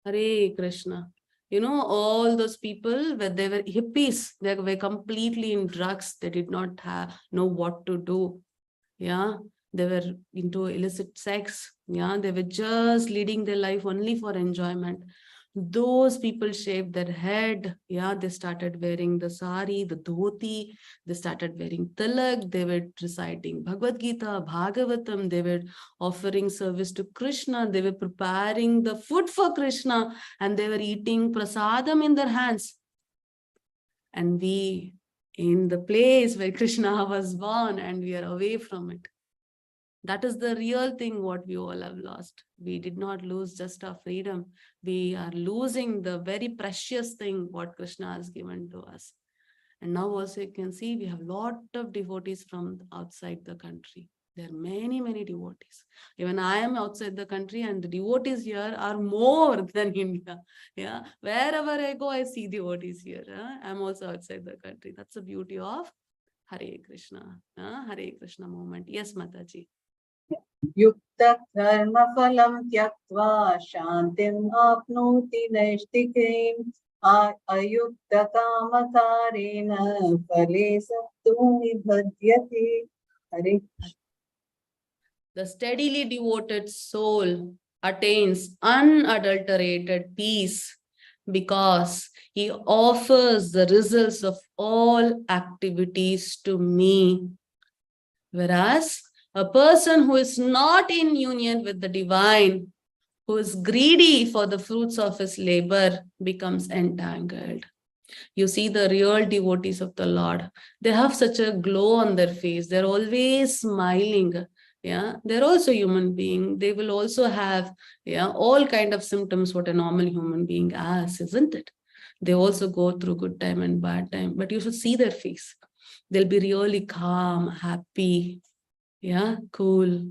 Hare Krishna. You know, all those people, where they were hippies, they were completely in drugs. They did not know what to do. Yeah, they were into illicit sex. Yeah, they were just leading their life only for enjoyment. Those people shaved their head. Yeah, they started wearing the sari, the dhoti. They started wearing tilak. They were reciting Bhagavad Gita, Bhagavatam. They were offering service to Krishna. They were preparing the food for Krishna, and they were eating prasadam in their hands. And we, in the place where Krishna was born, and we are away from it. That is the real thing what we all have lost. We did not lose just our freedom. We are losing the very precious thing what Krishna has given to us. And now also you can see we have a lot of devotees from outside the country. There are many, many devotees. Even I am outside the country, and the devotees here are more than India. Yeah, wherever I go, I see devotees here. I'm also outside the country. That's the beauty of Hare Krishna. Hare Krishna movement. Yes, Mataji. युक्तकर्मफलं त्यक्त्वा शान्तिम् आप्नोति नैष्टिकीम् अयुक्तकामकारेण फले सक्तो निबध्यते. हरे Krishna. The steadily devoted soul attains unadulterated peace because he offers the results of all activities to me. Whereas a person who is not in union with the divine, who is greedy for the fruits of his labor, becomes entangled. You see the real devotees of the Lord. They have such a glow on their face. They're always smiling. Yeah, they're also human being. They will also have all kind of symptoms what a normal human being has, isn't it? They also go through good time and bad time, but you should see their face. They'll be really calm, happy, cool.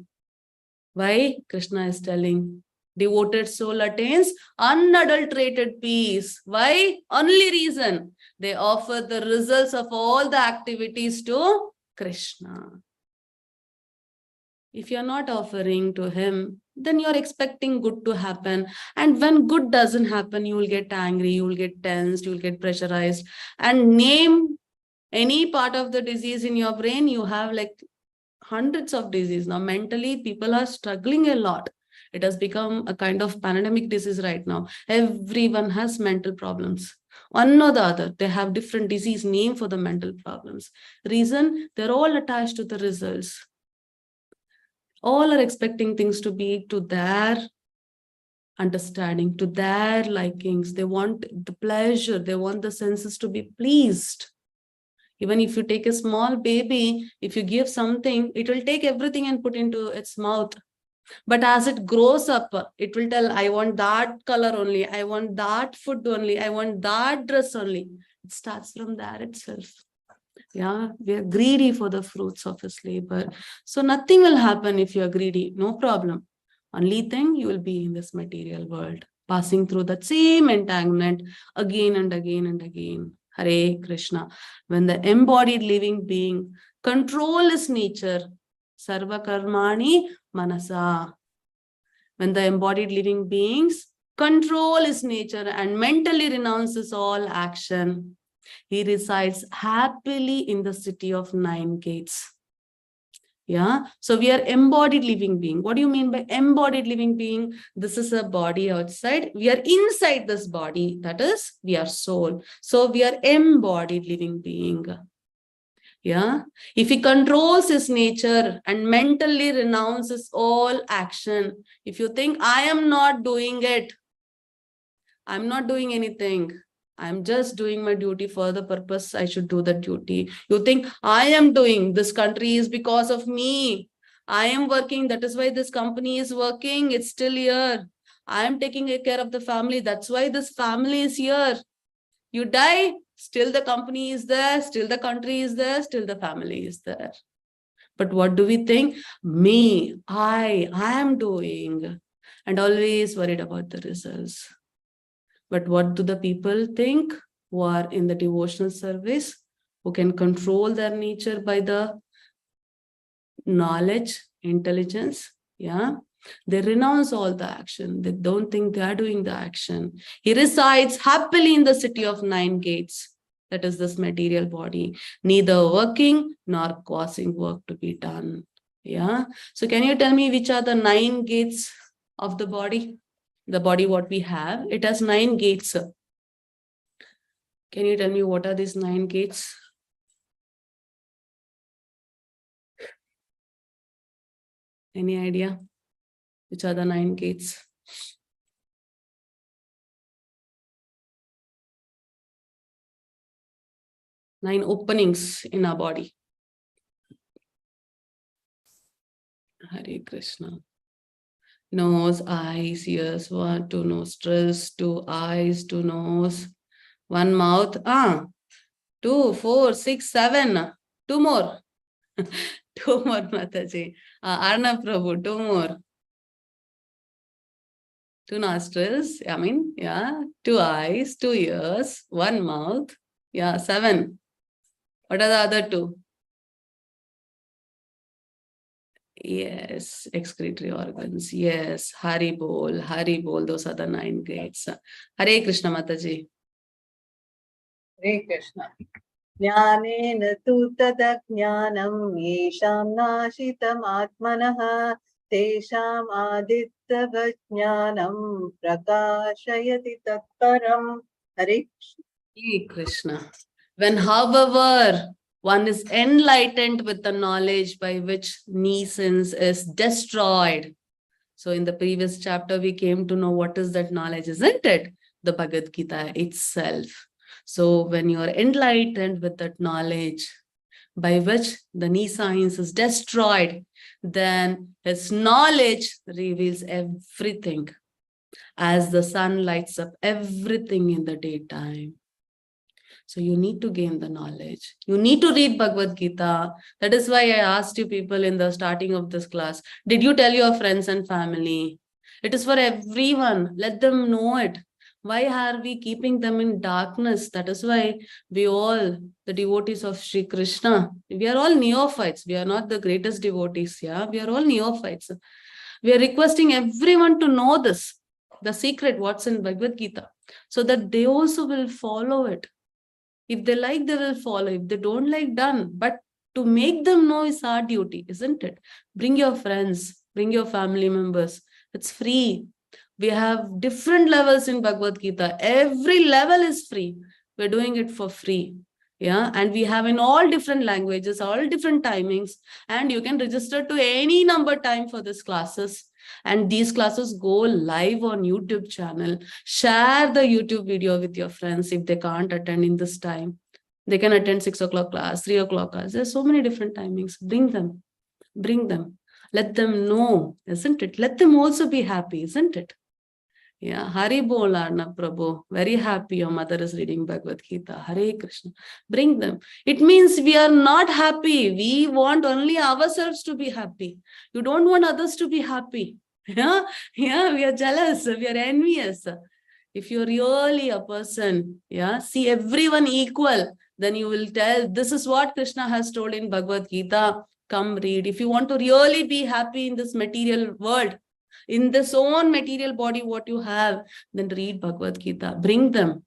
Why? Krishna is telling, devoted soul attains unadulterated peace. Why? Only reason, they offer the results of all the activities to Krishna. If you're not offering to him, then you're expecting good to happen. And when good doesn't happen, you will get angry, you will get tensed, you will get pressurized. And name any part of the disease in your brain, you have like hundreds of diseases. Now, mentally, people are struggling a lot. It has become a kind of pandemic disease right now. Everyone has mental problems. One or the other, they have different disease name for the mental problems. Reason, they're all attached to the results. All are expecting things to be to their understanding, to their likings. They want the pleasure. They want the senses to be pleased. Even if you take a small baby, if you give something, it will take everything and put into its mouth. But as it grows up, it will tell, I want that color only. I want that food only. I want that dress only. It starts from there itself. Yeah, we are greedy for the fruits of his labor. So nothing will happen if you are greedy. No problem. Only thing, you will be in this material world, passing through that same entanglement again and again and again. Hare Krishna. When the embodied living being control his nature, sarva karmani manasa. When the embodied living beings control his nature and mentally renounces all action, he resides happily in the city of 9 gates. Yeah, so we are embodied living being. What do you mean by embodied living being? This is a body outside. We are inside this body. That is, we are soul. So we are embodied living being. Yeah, if he controls his nature and mentally renounces all action, if you think I am not doing it, I'm not doing anything, I'm just doing my duty for the purpose I should do the duty. You think I am doing, this country is because of me. I am working, that is why this company is working, it's still here. I am taking care of the family, that's why this family is here. You die, still the company is there, still the country is there, still the family is there. But what do we think? Me, I am doing, and always worried about the results. But what do the people think who are in the devotional service, who can control their nature by the knowledge, intelligence? Yeah, They renounce all the action. They don't think they are doing the action. He resides happily in the city of 9 gates. That is this material body, neither working nor causing work to be done. Yeah. So can you tell me which are the 9 gates of the body? The body what we have, it has 9 gates. Can you tell me what are these 9 gates? Any idea? Which are the 9 gates? Nine openings in our body. Hare Krishna. Nose, eyes, ears, 1, 2 nostrils, 2 eyes, 2 nose, 1 mouth. 2, 4, 6, 7. 2 more. 2 more, Mataji. Arna Prabhu, 2 more. 2 nostrils, 2 eyes, 2 ears, 1 mouth. 7. What are the other 2? Yes, excretory organs. Yes, Hari Bol, Hari Bol. Those are the 9 gates. Hare Krishna, Mataji. Hare Krishna. Jnanena tu tadajnanam yesham nashitam atmanah tesham adityavajnanam prakashayati tatparam. Hare Krishna. When, however, one is enlightened with the knowledge by which nescience is destroyed. So in the previous chapter, we came to know what is that knowledge, isn't it? The Bhagavad Gita itself. So when you are enlightened with that knowledge by which the nescience is destroyed, then his knowledge reveals everything. As the sun lights up everything in the daytime. So you need to gain the knowledge. You need to read Bhagavad Gita. That is why I asked you people in the starting of this class, did you tell your friends and family? It is for everyone. Let them know it. Why are we keeping them in darkness? That is why we all, the devotees of Sri Krishna, we are all neophytes. We are not the greatest devotees. Yeah, we are all neophytes. We are requesting everyone to know this, the secret, what's in Bhagavad Gita, so that they also will follow it. If they like, they will follow. If they don't like, done. But to make them know is our duty, isn't it? Bring your friends, bring your family members. It's free. We have different levels in Bhagavad Gita. Every level is free. We're doing it for free. Yeah, and we have in all different languages, all different timings, and you can register to any number time for these classes. And these classes go live on YouTube channel. Share the YouTube video with your friends if they can't attend in this time. They can attend 6 o'clock class, 3 o'clock class. There's so many different timings. Bring them. Bring them. Let them know, isn't it? Let them also be happy, isn't it? Yeah, Hari Bol Arnab Prabhu. Very happy your mother is reading Bhagavad Gita. Hare Krishna. Bring them. It means we are not happy. We want only ourselves to be happy. You don't want others to be happy. Yeah, we are jealous. We are envious. If you're really a person, see everyone equal, then you will tell, this is what Krishna has told in Bhagavad Gita. Come read. If you want to really be happy in this material world, in this own material body, what you have, then read Bhagavad Gita. Bring them.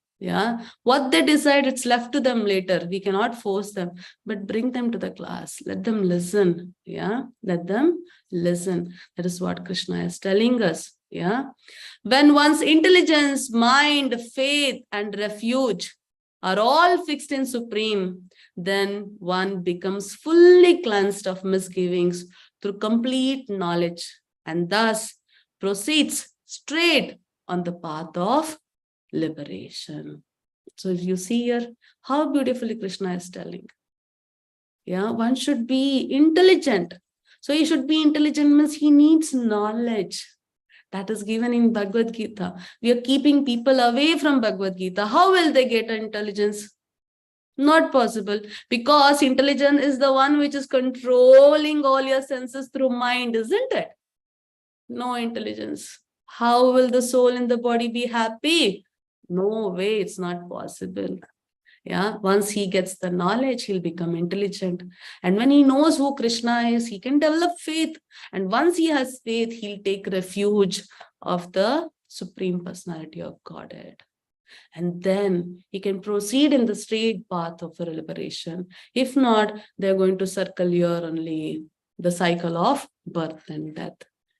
What they decide, it's left to them later. We cannot force them, but bring them to the class. Let them listen. Let them listen. That is what Krishna is telling us. When one's intelligence, mind, faith, and refuge are all fixed in Supreme, then one becomes fully cleansed of misgivings through complete knowledge, and thus proceeds straight on the path of liberation. So if you see here, how beautifully Krishna is telling. One should be intelligent. So he should be intelligent means he needs knowledge. That is given in Bhagavad Gita. We are keeping people away from Bhagavad Gita. How will they get intelligence? Not possible, because intelligence is the one which is controlling all your senses through mind, isn't it? No intelligence. How will the soul in the body be happy? No way, it's not possible. Yeah, once he gets the knowledge, he'll become intelligent. And when he knows who Krishna is, he can develop faith. And once he has faith, he'll take refuge of the Supreme Personality of Godhead. And then he can proceed in the straight path of liberation. If not, they're going to circle here only, the cycle of birth and death.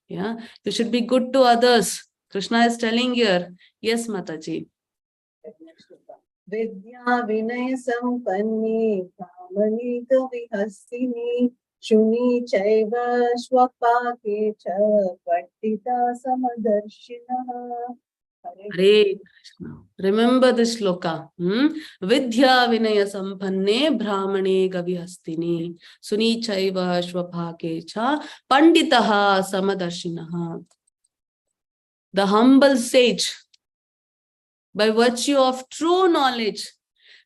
Yeah, you should be good to others. Krishna is telling here. Yes, Mataji. Vidya Vinay Sampanni Kamani Kavihastini Shuni Chaiva Swapake Cha Pattita Samadarshina. Hare Krishna. Remember this shloka. Vidya Vinaya Sampanne Brahmane Gavihastini Suni Chaiva Shvapake Cha Panditaha Samadarshinaha. The humble sage, by virtue of true knowledge,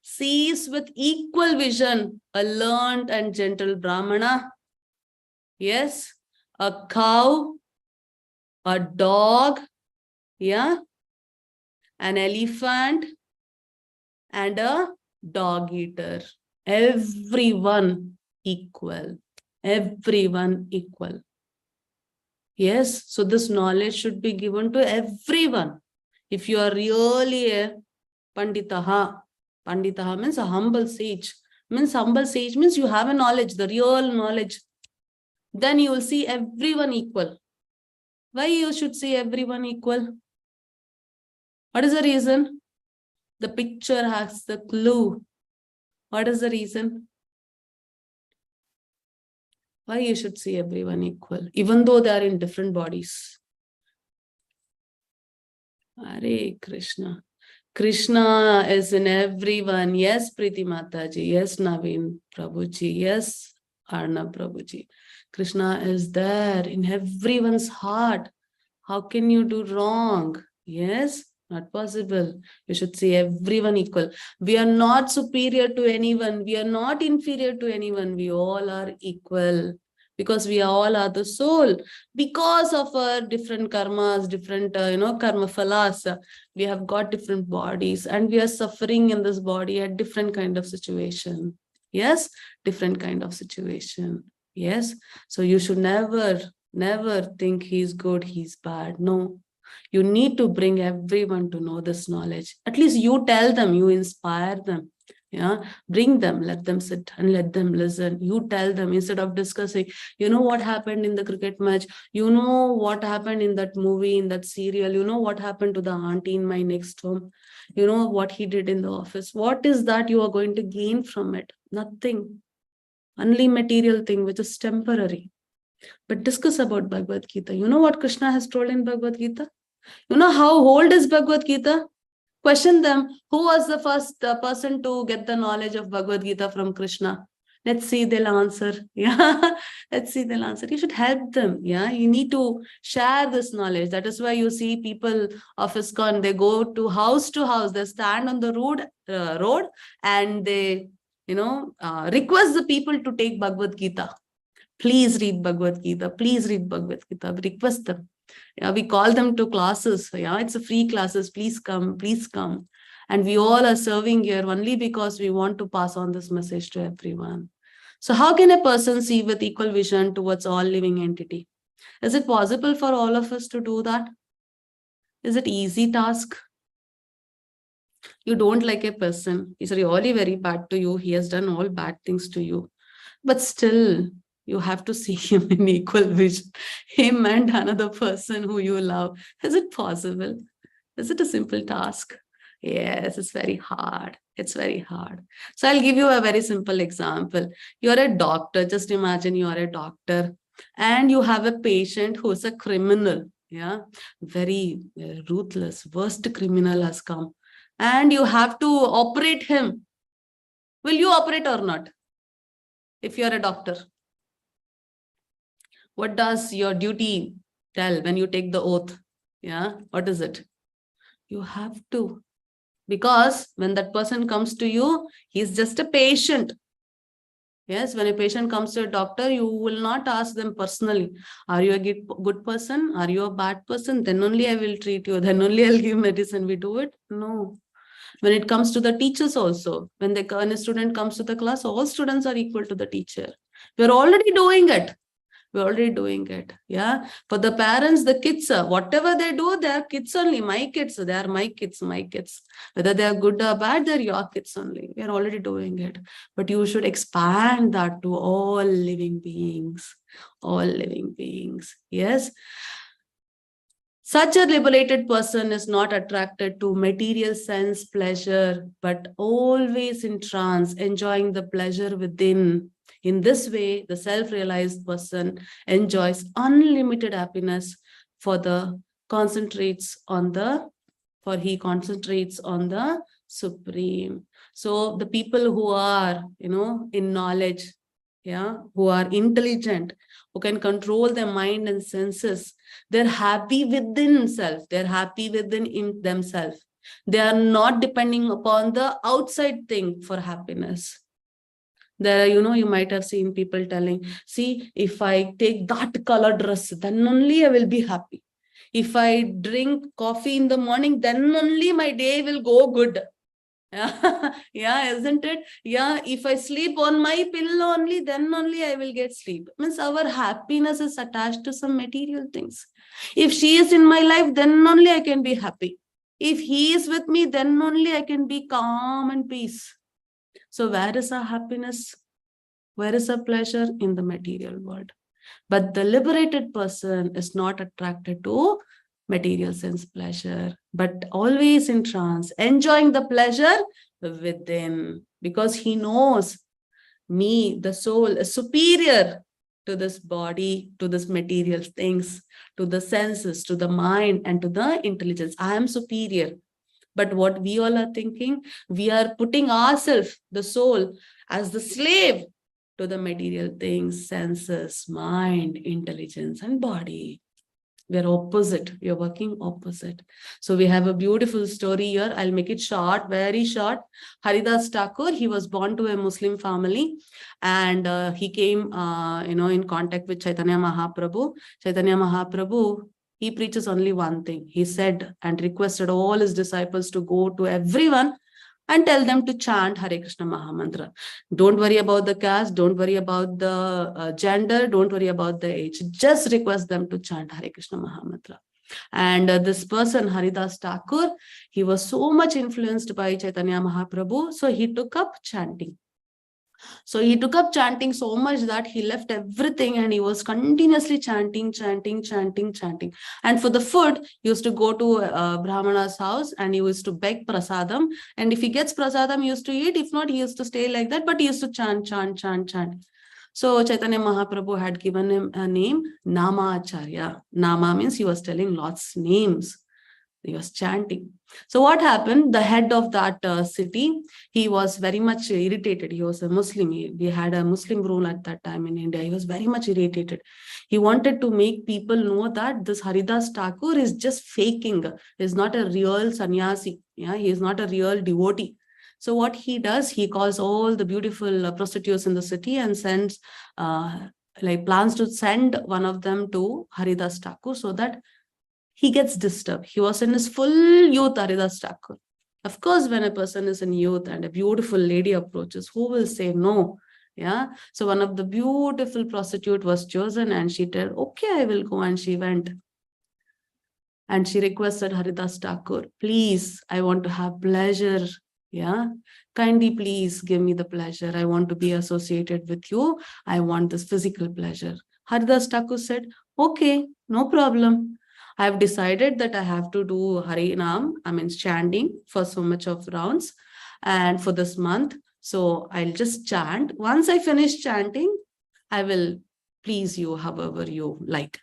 sees with equal vision a learned and gentle Brahmana, yes, a cow, a dog, yeah, an elephant, and a dog eater. Everyone equal. Everyone equal. Yes, so this knowledge should be given to everyone. If you are really a Panditaha, Panditaha means a humble sage. Humble sage means you have a knowledge, the real knowledge. Then you will see everyone equal. Why you should see everyone equal? What is the reason? The picture has the clue. What is the reason? Why you should see everyone equal, even though they are in different bodies? Hare Krishna. Krishna is in everyone. Yes, Priti Mataji. Yes, Naveen Prabhuji. Yes, Arnab Prabhuji. Krishna is there in everyone's heart. How can you do wrong? Yes, not possible. You should see everyone equal. We are not superior to anyone. We are not inferior to anyone. We all are equal. Because we all are the soul. Because of our different karmas, different, karma phalas, we have got different bodies and we are suffering in this body at different kind of situation. Yes, different kind of situation. Yes, so you should never think he's good, he's bad. No, you need to bring everyone to know this knowledge. At least you tell them, you inspire them. Yeah, bring them, let them sit and let them listen. You tell them instead of discussing, you know what happened in the cricket match, you know what happened in that movie, in that serial, you know what happened to the auntie in my next home, you know what he did in the office. What is that you are going to gain from it? Nothing. Only material thing which is temporary. But discuss about Bhagavad Gita. You know what Krishna has told in Bhagavad Gita? You know how old is Bhagavad Gita? Question them, who was the first person to get the knowledge of Bhagavad Gita from Krishna? Let's see, they'll answer. Yeah, let's see, they'll answer. You should help them. Yeah, you need to share this knowledge. That is why you see people of ISKCON, they go to house, they stand on the road and they, request the people to take Bhagavad Gita. Please read Bhagavad Gita. Please read Bhagavad Gita. We request them. Yeah, we call them to classes. Yeah, it's a free classes. Please come, please come. And we all are serving here only because we want to pass on this message to everyone. So how can a person see with equal vision towards all living entity? Is it possible for all of us to do that? Is it easy task? You don't like a person. He's really very bad to you. He has done all bad things to you. But still, you have to see him in equal vision. Him and another person who you love. Is it possible? Is it a simple task? Yes, it's very hard. It's very hard. So I'll give you a very simple example. You're a doctor. Just imagine you are a doctor and you have a patient who is a criminal. Yeah, very ruthless, worst criminal has come. And you have to operate him. Will you operate or not? If you're a doctor. What does your duty tell when you take the oath? Yeah, what is it? You have to. Because when that person comes to you, he's just a patient. Yes, when a patient comes to a doctor, you will not ask them personally, are you a good person? Are you a bad person? Then only I will treat you. Then only I'll give medicine. We do it? No. When it comes to the teachers also, when a student comes to the class, all students are equal to the teacher. We're already doing it. We're already doing it. Yeah. For the parents, the kids, whatever they do, they are kids only. My kids, they are my kids, my kids. Whether they are good or bad, they're your kids only. We are already doing it. But you should expand that to all living beings. All living beings. Yes. Such a liberated person is not attracted to material sense pleasure, but always in trance, enjoying the pleasure within. In this way, the self-realized person enjoys unlimited happiness he concentrates on the Supreme. So the people who are, in knowledge, who are intelligent, who can control their mind and senses, they're happy within self. They're happy within themselves. They are not depending upon the outside thing for happiness. There, you might have seen people telling, see, if I take that color dress, then only I will be happy. If I drink coffee in the morning, then only my day will go good. Yeah, isn't it? Yeah, if I sleep on my pillow only, then only I will get sleep. Means our happiness is attached to some material things. If she is in my life, then only I can be happy. If he is with me, then only I can be calm and peace. So where is our happiness? Where is our pleasure? In the material world. But the liberated person is not attracted to material sense pleasure, but always in trance, enjoying the pleasure within, because he knows me, the soul, is superior to this body, to this material things, to the senses, to the mind, and to the intelligence. I am superior. But what we all are thinking, we are putting ourselves, the soul, as the slave to the material things, senses, mind, intelligence, and body. We are opposite. We are working opposite. So we have a beautiful story here. I'll make it short, very short. Haridas Thakur, he was born to a Muslim family, and he came, in contact with Chaitanya Mahaprabhu. Chaitanya Mahaprabhu, he preaches only one thing. He said and requested all his disciples to go to everyone and tell them to chant Hare Krishna Mahamantra. Don't worry about the caste, don't worry about the gender, don't worry about the age. Just request them to chant Hare Krishna Mahamantra. And this person, Haridas Thakur, he was so much influenced by Chaitanya Mahaprabhu, so he took up chanting. So he took up chanting so much that he left everything and he was continuously chanting. And for the food, he used to go to Brahmana's house and he used to beg prasadam. And if he gets prasadam, he used to eat. If not, he used to stay like that, but he used to chant. So Chaitanya Mahaprabhu had given him a name, Nama Acharya. Nama means he was telling lots names. He was chanting. So what happened? The head of that city, he was very much irritated. He was a Muslim. We had a Muslim rule at that time in India. He was very much irritated. He wanted to make people know that this Haridas Thakur is just faking. He is not a real sannyasi. Yeah, he is not a real devotee. So what he does, he calls all the beautiful prostitutes in the city and sends, plans to send one of them to Haridas Thakur so that he gets disturbed. He was in his full youth, Haridas Thakur. Of course, when a person is in youth and a beautiful lady approaches, who will say no? Yeah. So one of the beautiful prostitute was chosen and she said, okay, I will go. And she went. And she requested Haridas Thakur, please, I want to have pleasure. Yeah. Kindly, please give me the pleasure. I want to be associated with you. I want this physical pleasure. Haridas Thakur said, okay, no problem. I have decided that I have to do Harinam, chanting for so much of rounds and for this month. So I'll just chant. Once I finish chanting, I will please you however you like.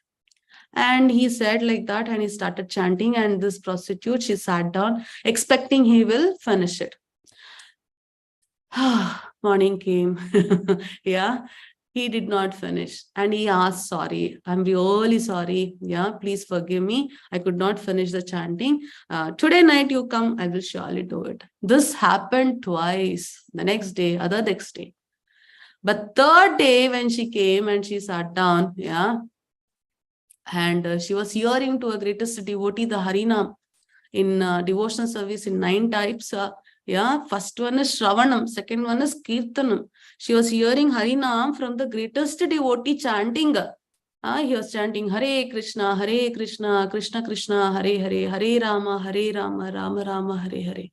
And he said like that and he started chanting, and this prostitute, she sat down expecting he will finish it. Morning came. Yeah. He did not finish and he asked, sorry, I'm really sorry. Yeah, please forgive me. I could not finish the chanting. Today night you come, I will surely do it. This happened twice, the next day, other next day. But third day when she came and she sat down, yeah, and she was hearing to a greatest devotee, the Harinam. in devotional service in 9 types. Yeah, first one is Shravanam, second one is Kirtanam. She was hearing Harinam from the greatest devotee chanting. He was chanting Hare Krishna, Krishna Krishna, Hare Hare, Hare Rama, Rama Rama, Hare Hare.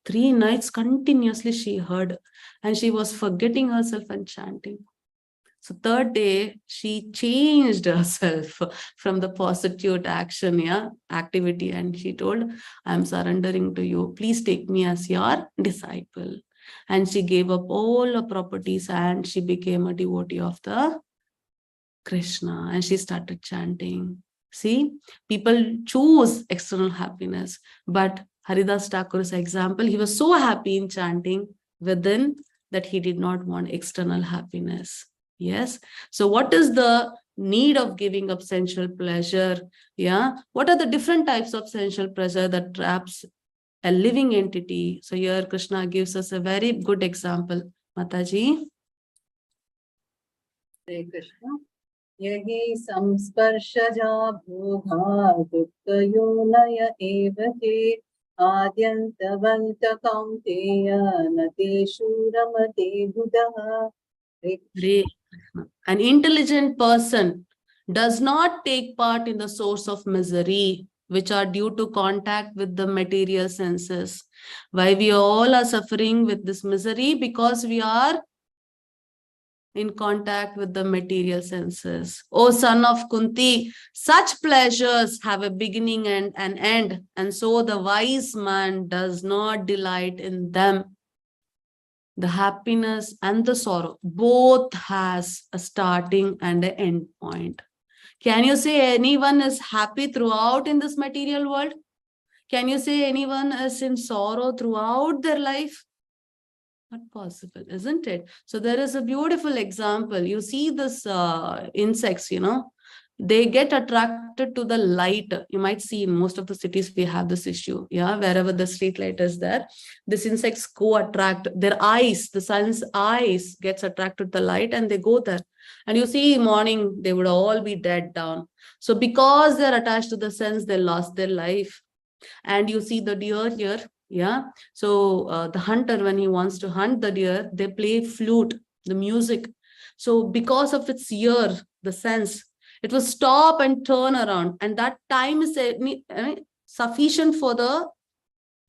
3 nights continuously she heard, and she was forgetting herself and chanting. So 3rd day, she changed herself from the prostitute action, activity, and she told, I'm surrendering to you. Please take me as your disciple. And she gave up all her properties and she became a devotee of the Krishna, and she started chanting. See, people choose external happiness, but Haridas Thakur's example, he was so happy in chanting within that he did not want external happiness. Yes. So what is the need of giving up sensual pleasure? Yeah. What are the different types of sensual pleasure that traps a living entity? So here Krishna gives us a very good example. Mataji. Hare Krishna. Yahi samsparshaja bhoga dukkayonaya evate adyantavanta kaunteya nateshu ramate buddha. An intelligent person does not take part in the source of misery, which are due to contact with the material senses. Why we all are suffering with this misery? Because we are in contact with the material senses. O son of Kunti, such pleasures have a beginning and an end, and so the wise man does not delight in them. The happiness and the sorrow both has a starting and an end point. Can you say anyone is happy throughout in this material world? Can you say anyone is in sorrow throughout their life? Not possible, isn't it? So there is a beautiful example. You see this insects, they get attracted to the light. You might see in most of the cities we have this issue. Yeah, wherever the street light is there, these insects go attract their eyes. The sun's eyes gets attracted to the light and they go there. And you see morning, they would all be dead down. So because they're attached to the sense, they lost their life. And you see the deer here. Yeah. So the hunter, when he wants to hunt the deer, they play flute, the music. So because of its ear, the sense, it will stop and turn around. And that time is sufficient for the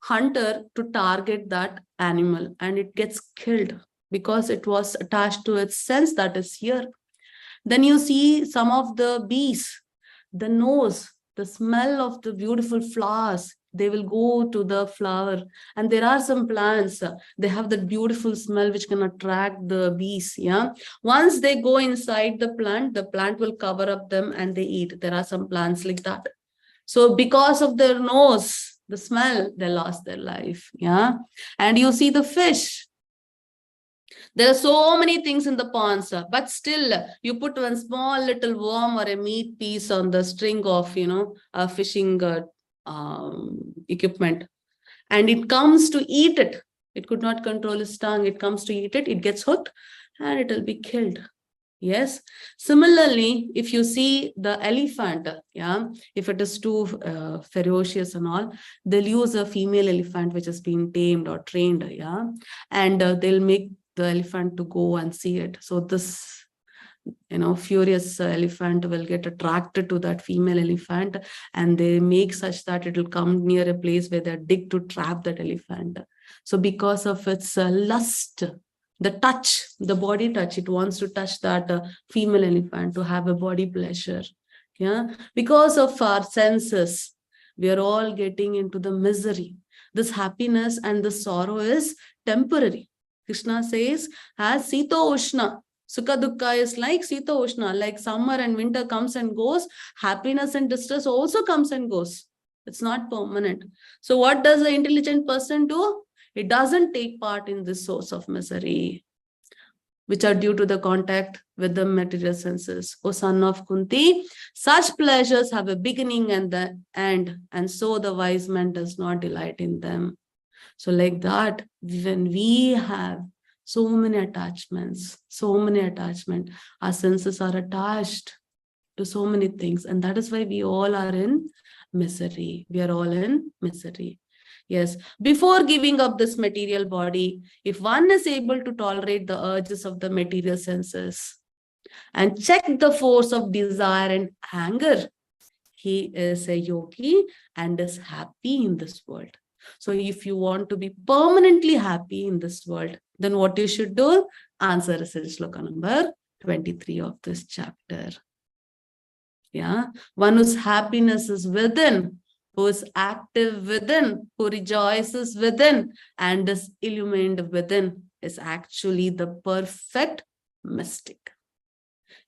hunter to target that animal, and it gets killed because it was attached to its sense that is here. Then you see some of the bees, the nose, the smell of the beautiful flowers, they will go to the flower. And there are some plants, they have that beautiful smell which can attract the bees. Yeah. Once they go inside the plant will cover up them and they eat. There are some plants like that. So because of their nose, the smell, they lost their life. Yeah. And you see the fish. There are so many things in the ponds, but still you put one small little worm or a meat piece on the string of, a fishing equipment, and it comes to eat it. It could not control its tongue. It comes to eat it. It gets hooked and it will be killed. Yes. Similarly, if you see the elephant, yeah, if it is too ferocious and all, they'll use a female elephant which has been tamed or trained, yeah, and they'll make the elephant to go and see it. So this, furious elephant will get attracted to that female elephant, and they make such that it will come near a place where they dig to trap that elephant. So because of its lust, the touch, the body touch, it wants to touch that female elephant to have a body pleasure. Yeah, because of our senses, we are all getting into the misery. This happiness and the sorrow is temporary. Krishna says, as Sita Ushna, Sukha Dukkha is like Sita Ushna, like summer and winter comes and goes, happiness and distress also comes and goes. It's not permanent. So what does the intelligent person do? It doesn't take part in this source of misery, which are due to the contact with the material senses. O son of Kunti, such pleasures have a beginning and the end, and so the wise man does not delight in them. So like that, when we have so many attachments, our senses are attached to so many things, and that is why we all are in misery. We are all in misery. Yes, before giving up this material body, if one is able to tolerate the urges of the material senses and check the force of desire and anger, he is a yogi and is happy in this world. So if you want to be permanently happy in this world, then what you should do? Answer is in shloka number 23 of this chapter. Yeah, one whose happiness is within, who is active within, who rejoices within, and is illumined within, is actually the perfect mystic,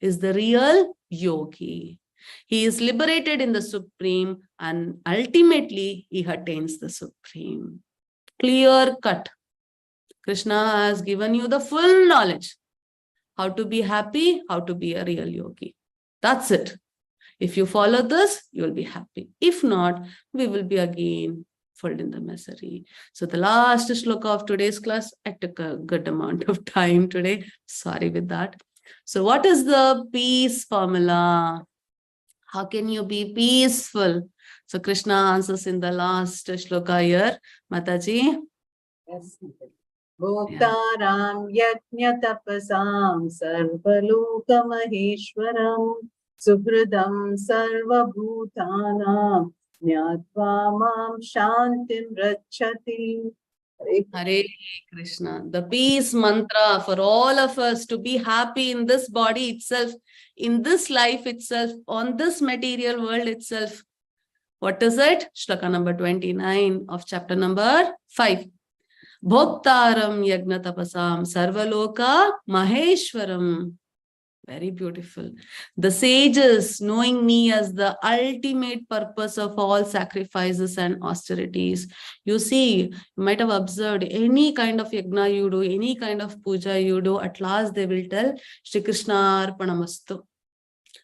is the real yogi. He is liberated in the Supreme, and ultimately he attains the Supreme. Clear cut. Krishna has given you the full knowledge. How to be happy, how to be a real yogi. That's it. If you follow this, you will be happy. If not, we will be again filled in the misery. So the last shloka of today's class, I took a good amount of time today. Sorry with that. So what is the peace formula? How can you be peaceful? So Krishna answers in the last shloka here. Mataji. Yes. Bhoktaram yajna tapasam sarvaloka maheshwaram suhridam sarva bhutanam nyatva mam shantim rachati. Hare Krishna. The peace mantra for all of us to be happy in this body itself, in this life itself, on this material world itself. What is it? Shloka number 29 of chapter number 5. Bhoktaram yagna tapasam sarvaloka maheshwaram. Very beautiful. The sages, knowing me as the ultimate purpose of all sacrifices and austerities. You see, you might have observed any kind of yagna you do, any kind of puja you do, at last they will tell Shri Krishna Arpanamastu.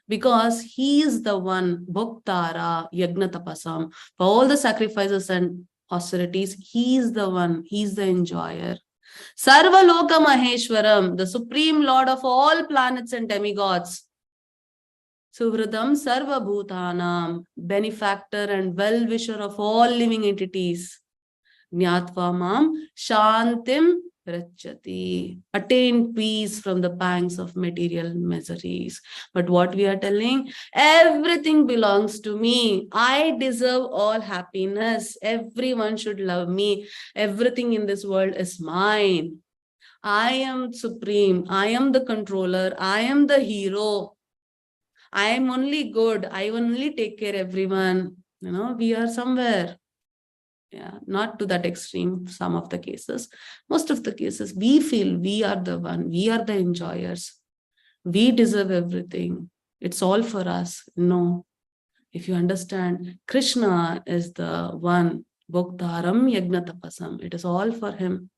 Because he is the one, Bhoktara Yagna Tapasam, for all the sacrifices and austerities, he is the one, he is the enjoyer. Sarva Loka Maheshwaram, the supreme lord of all planets and demigods. Suvridam Sarva Bhutanam, benefactor and well-wisher of all living entities. Jnatva Mam Shantim Rachati, attain peace from the pangs of material miseries. But what we are telling, everything belongs to me. I deserve all happiness. Everyone should love me. Everything in this world is mine. I am supreme. I am the controller. I am the hero. I am only good. I only take care of everyone. You know, we are somewhere. Yeah, not to that extreme, some of the cases. Most of the cases, we feel we are the one, we are the enjoyers. We deserve everything. It's all for us. No. If you understand, Krishna is the one, Bhoktaram Yagna Tapasam. It is all for him.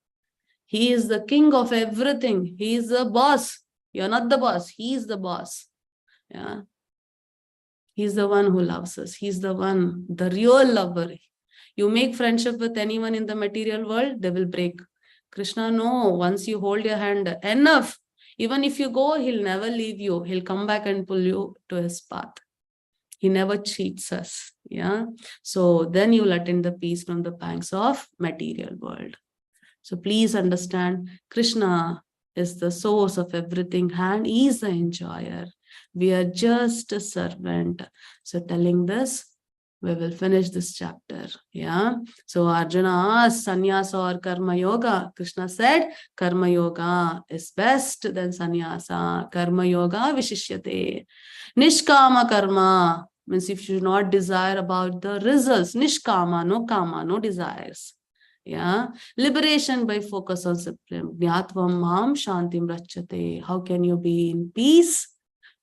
He is the king of everything. He is the boss. You're not the boss. He is the boss. Yeah. He's the one who loves us. He's the one, the real lover. You make friendship with anyone in the material world, they will break. Krishna, no, once you hold your hand, enough. Even if you go, he'll never leave you. He'll come back and pull you to his path. He never cheats us. Yeah. So then you'll attain the peace from the pangs of material world. So please understand, Krishna is the source of everything and he is the enjoyer. We are just a servant. So telling this, we will finish this chapter. Yeah. So Arjuna asked, sannyasa or karma yoga? Krishna said, karma yoga is best than sannyasa. Karma yoga vishishyate. Nishkama karma means if you do not desire about the results. Nishkama, no kama, no desires. Yeah. Liberation by focus on Supreme. Jnatvam mam shantim rachate. How can you be in peace?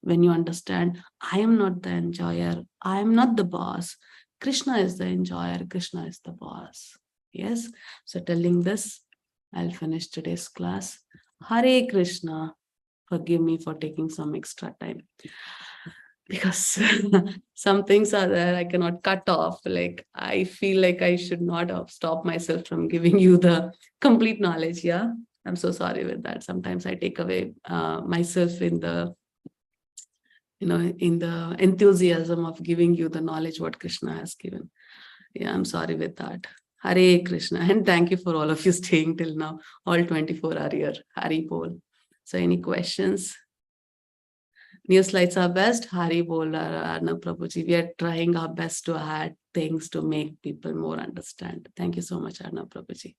When you understand, I am not the enjoyer, I am not the boss. Krishna is the enjoyer, Krishna is the boss. Yes. So telling this, I'll finish today's class. Hare Krishna. Forgive me for taking some extra time. Because some things are there I cannot cut off. Like I feel like I should not have stopped myself from giving you the complete knowledge. Yeah. I'm so sorry with that. Sometimes I take away myself in the enthusiasm of giving you the knowledge what Krishna has given. Yeah, I'm sorry with that. Hare Krishna. And thank you for all of you staying till now. All 24 are here. Hari Bol. So any questions? New slides are best. Hari Bol, Arnab Prabhuji. We are trying our best to add things to make people more understand. Thank you so much, Arnab Prabhuji.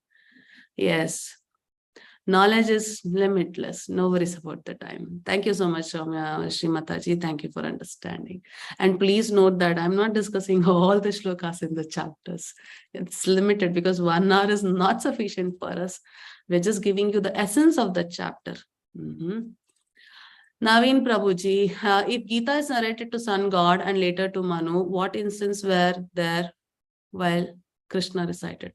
Yes. Knowledge is limitless. No worries about the time. Thank you so much, Srimataji. Thank you for understanding. And please note that I'm not discussing all the shlokas in the chapters. It's limited because 1 hour is not sufficient for us. We're just giving you the essence of the chapter. Naveen Prabhuji, if Gita is narrated to sun god and later to Manu, what instances were there while Krishna recited?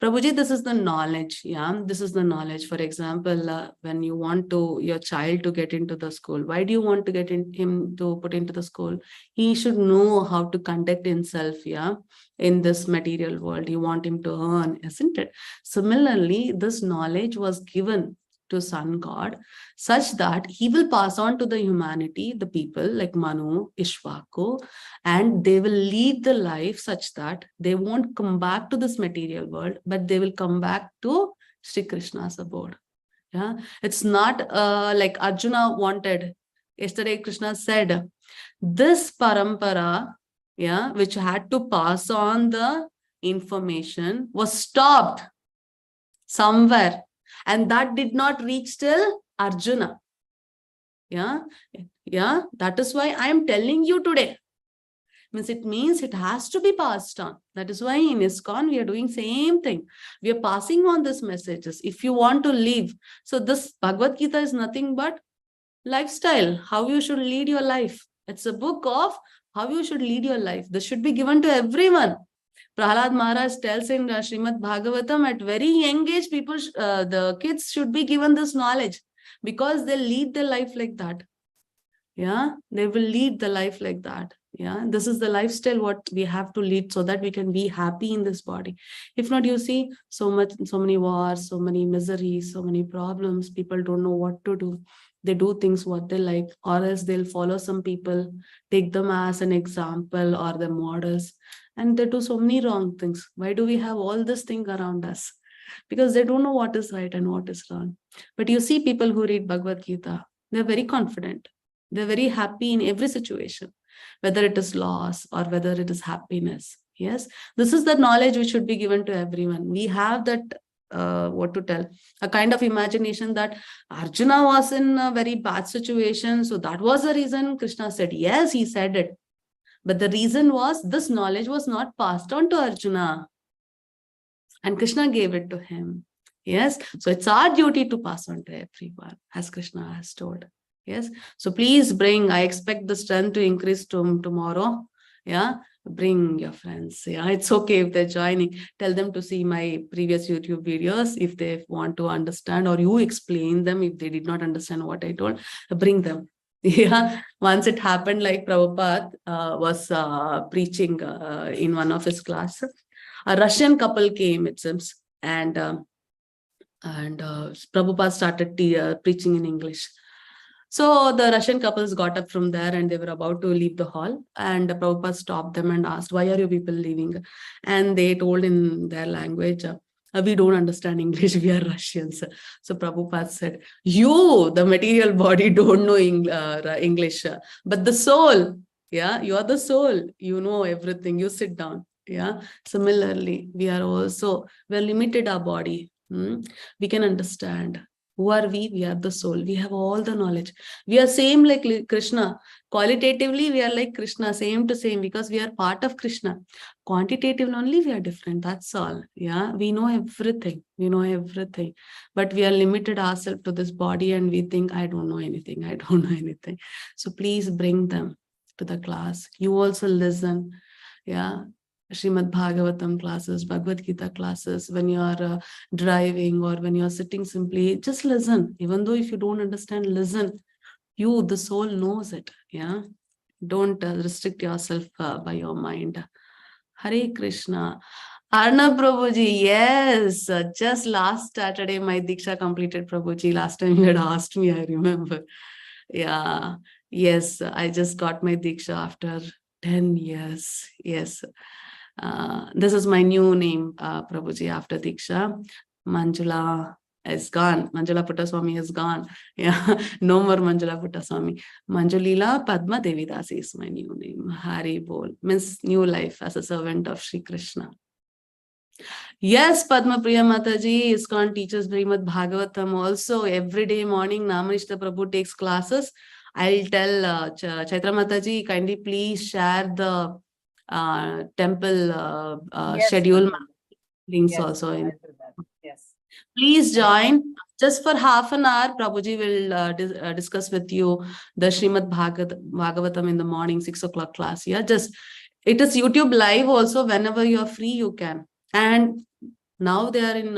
Prabhuji, this is the knowledge. Yeah, this is the knowledge. For example, when you want your child to get into the school, why do you want to get him to put into the school? He should know how to conduct himself. Yeah, in this material world, you want him to earn, isn't it? Similarly, this knowledge was given to sun god such that he will pass on to the humanity, the people like Manu, Ishvaku, and they will lead the life such that they won't come back to this material world, but they will come back to Sri Krishna's abode. Yeah, it's not like Arjuna wanted. Yesterday Krishna said, this parampara, yeah, which had to pass on the information was stopped somewhere. And that did not reach till Arjuna. Yeah, that is why I am telling you today. It means it has to be passed on. That is why in ISKCON we are doing same thing. We are passing on these messages. If you want to live, so this Bhagavad Gita is nothing but lifestyle, how you should lead your life. It's a book of how you should lead your life. This should be given to everyone. Prahlad Maharaj tells in Srimad Bhagavatam, at very young age, the kids should be given this knowledge because they lead their life like that. Yeah, they will lead the life like that. Yeah, this is the lifestyle what we have to lead so that we can be happy in this body. If not, you see so many wars, so many miseries, so many problems. People don't know what to do. They do things what they like, or else they'll follow some people, take them as an example or the models. And they do so many wrong things. Why do we have all this thing around us? Because they don't know what is right and what is wrong. But you see people who read Bhagavad Gita, they're very confident. They're very happy in every situation, whether it is loss or whether it is happiness. Yes, this is the knowledge which should be given to everyone. We have that, a kind of imagination that Arjuna was in a very bad situation. So that was the reason Krishna said, yes, he said it. But the reason was this knowledge was not passed on to Arjuna. And Krishna gave it to him. Yes. So it's our duty to pass on to everyone, as Krishna has told. Yes. So please bring, I expect the strength to increase tomorrow. Yeah. Bring your friends. Yeah. It's okay if they're joining. Tell them to see my previous YouTube videos if they want to understand, or you explain them if they did not understand what I told. Bring them. Yeah, once it happened, like Prabhupada was preaching in one of his classes. A Russian couple came, it seems, and Prabhupada started preaching in English. So the Russian couples got up from there and they were about to leave the hall, and Prabhupada stopped them and asked, why are you people leaving? And they told in their language, we don't understand English, we are Russians. So Prabhupada said, you, the material body, don't know English, but the soul, yeah, you are the soul, you know everything, you sit down. Yeah, similarly, we're limited our body. We can understand. Who are we? We are the soul. We have all the knowledge. We are same like Krishna. Qualitatively, we are like Krishna, same to same, because we are part of Krishna. Quantitatively only we are different. That's all. Yeah, we know everything. We know everything. But we are limited ourselves to this body and we think, I don't know anything. I don't know anything. So please bring them to the class. You also listen. Yeah. Srimad Bhagavatam classes, Bhagavad Gita classes, when you are driving or when you are sitting simply, just listen. Even though if you don't understand, listen. You, the soul knows it. Yeah. Don't restrict yourself by your mind. Hare Krishna. Arnab Prabhuji, yes. Just last Saturday, my Diksha completed, Prabhuji. Last time you had asked me, I remember. Yeah. Yes, I just got my Diksha after 10 years. Yes. This is my new name, Prabhuji, after Diksha. Manjula is gone. Manjula Puttaswamy is gone. Yeah, no more Manjula Puttaswamy. Manjulila Padma Devidasi is my new name. Hari Bol means new life as a servant of Shri Krishna. Yes, Padma Priya Mataji, ISKCON teaches Srimad Bhagavatam also. Every day morning, Namanishta Prabhu takes classes. I'll tell Chaitra Mataji, kindly please share the temple Yes, schedule ma'am. links Yes, also. I'll In. do that. Yes. Please join. Just for half an hour, Prabhuji will discuss with you the Srimad Bhagavatam in the morning, 6 o'clock class. Yeah, just it is YouTube live also. Whenever you are free, you can. And now they are in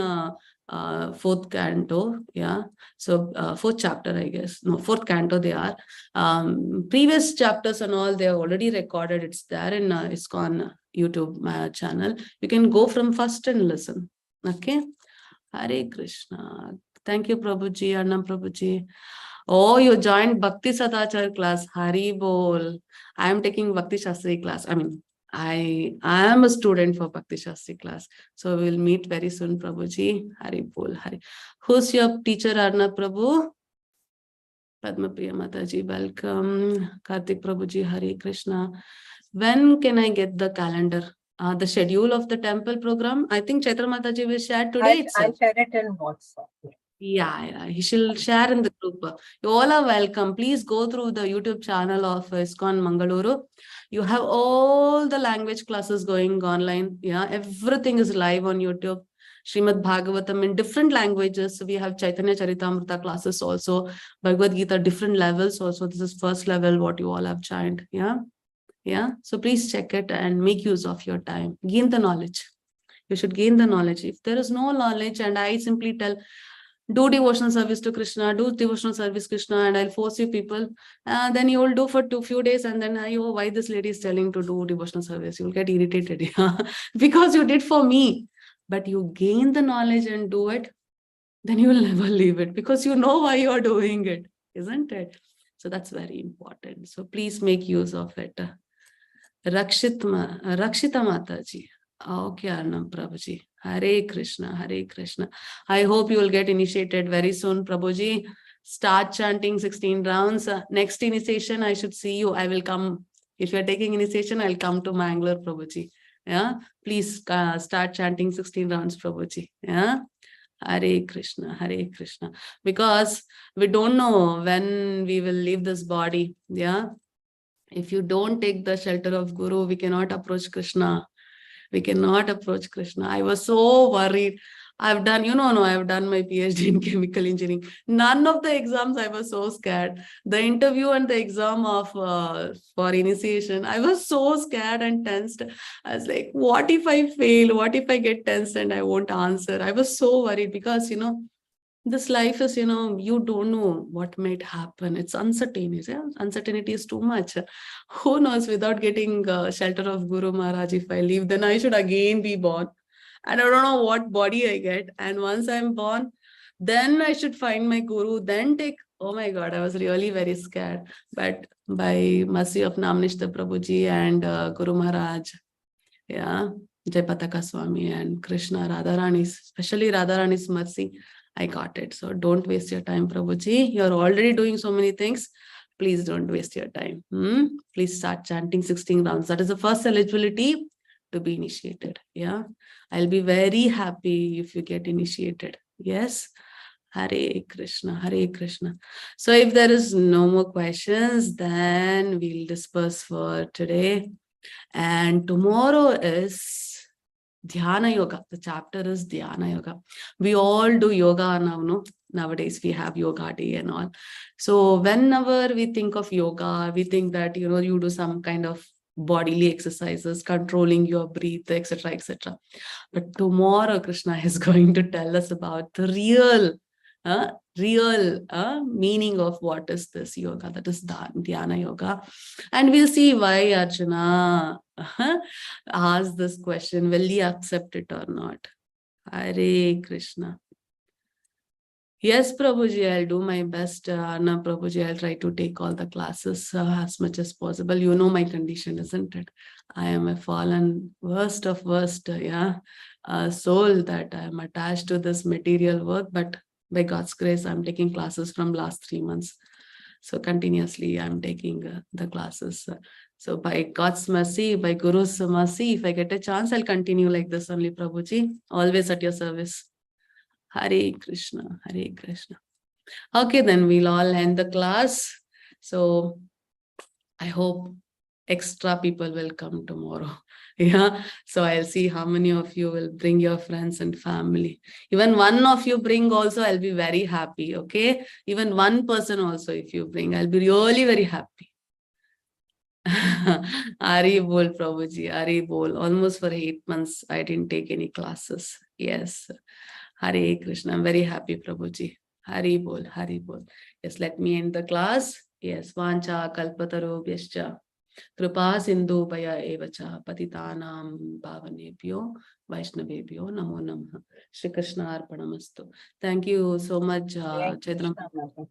fourth canto. Yeah, so fourth chapter, I guess. No, fourth canto they are. Previous chapters and all they are already recorded. It's there in ISKCON YouTube channel. You can go from first and listen. Okay. Hare Krishna. Thank you, Prabhuji, Arnam Prabhuji. Oh, you joined Bhakti Sadachar class. Hari Bol. I am taking Bhakti Shastri class. I mean, I am a student for Bhakti Shastri class. So we'll meet very soon, Prabhuji. Hari Bol. Hari. Who's your teacher, Arnab Prabhu? Padma Priya Mataji, welcome. Kartik Prabhuji, Hare Krishna. When can I get the calendar? The schedule of the temple program? I think Chaitra Mataji will share today itself. I'll share it in WhatsApp. Yeah, he shall share in the group. You all are welcome. Please go through the YouTube channel of ISKCON Mangaluru. You have all the language classes going online. Yeah, everything is live on YouTube. Srimad Bhagavatam in different languages. So we have Chaitanya Charitamrita classes also. Bhagavad Gita, different levels also. This is first level, what you all have joined. Yeah. Yeah. So please check it and make use of your time. Gain the knowledge. You should gain the knowledge. If there is no knowledge, and I simply tell, do devotional service to Krishna, do devotional service Krishna, and I'll force you people. Then you will do for few days, and then oh, why this lady is telling to do devotional service? You will get irritated, yeah? Because you did for me. But you gain the knowledge and do it, then you will never leave it because you know why you are doing it, isn't it? So that's very important. So please make use of it. Rakshita Mataji. Okay, Arnam Prabhuji. Hare Krishna, Hare Krishna. I hope you will get initiated very soon, Prabhuji. Start chanting 16 rounds. Next initiation, I should see you. I will come. If you're taking initiation, I'll come to Mangalore, Prabhuji. Yeah, please start chanting 16 rounds, Prabhuji. Yeah. Hare Krishna, Hare Krishna. Because we don't know when we will leave this body. Yeah. If you don't take the shelter of Guru, we cannot approach Krishna. We cannot approach Krishna. I was so worried. I've done my PhD in chemical engineering. None of the exams, I was so scared. The interview and the exam of for initiation, I was so scared and tensed. I was like, what if I fail? What if I get tensed and I won't answer? I was so worried because, this life is, you don't know what might happen. It's uncertainty. Yeah? Uncertainty is too much. Who knows, without getting shelter of Guru Maharaj, if I leave, then I should again be born. And I don't know what body I get. And once I'm born, then I should find my Guru, then take, oh my God, I was really very scared. But by mercy of Namanishta Prabhuji and Guru Maharaj, yeah, Jai Pataka Swami and Krishna, Radharani's, especially Radharani's mercy, I got it. So don't waste your time, Prabhuji. You're already doing so many things. Please don't waste your time. Please start chanting 16 rounds. That is the first eligibility to be initiated. Yeah. I'll be very happy if you get initiated. Yes. Hare Krishna, Hare Krishna. So if there is no more questions, then we'll disperse for today. And tomorrow is Dhyana Yoga. The chapter is Dhyana Yoga. We all do yoga now, no? Nowadays we have yoga day and all. So whenever we think of yoga, we think that, you do some kind of bodily exercises, controlling your breath, etc., etc. But tomorrow Krishna is going to tell us about the real meaning of what is this yoga, that is Dhyana Yoga. And we'll see why Arjuna asked this question, will he accept it or not? Hare Krishna. Yes, Prabhuji, I'll do my best. Anna Prabhuji, I'll try to take all the classes as much as possible. You know my condition, isn't it? I am a fallen, worst of worst, soul that I am attached to this material work. But by God's grace, I'm taking classes from last 3 months. So continuously, I'm taking the classes. So by God's mercy, by Guru's mercy, if I get a chance, I'll continue like this only, Prabhuji. Always at your service. Hare Krishna, Hare Krishna. Okay, then we'll all end the class. So I hope extra people will come tomorrow. Yeah. So I'll see how many of you will bring your friends and family. Even one of you bring also, I'll be very happy. Okay. Even one person also, if you bring, I'll be really very happy. Ari bol, Prabhuji, Ari bol. Almost for 8 months, I didn't take any classes. Yes. Hare Krishna. I'm very happy, Prabhuji. Hari bol, Hari bol. Yes, let me end the class. Yes, Vancha kalpatarobhyascha. Kripa sindhu bhaya evacha. Patitanam bhavanebhyo. Vaishnavebhyo. Namo namaha. Shri Krishna arpanamastu. Thank you so much, Jai Chaitram. Krishna, Madam.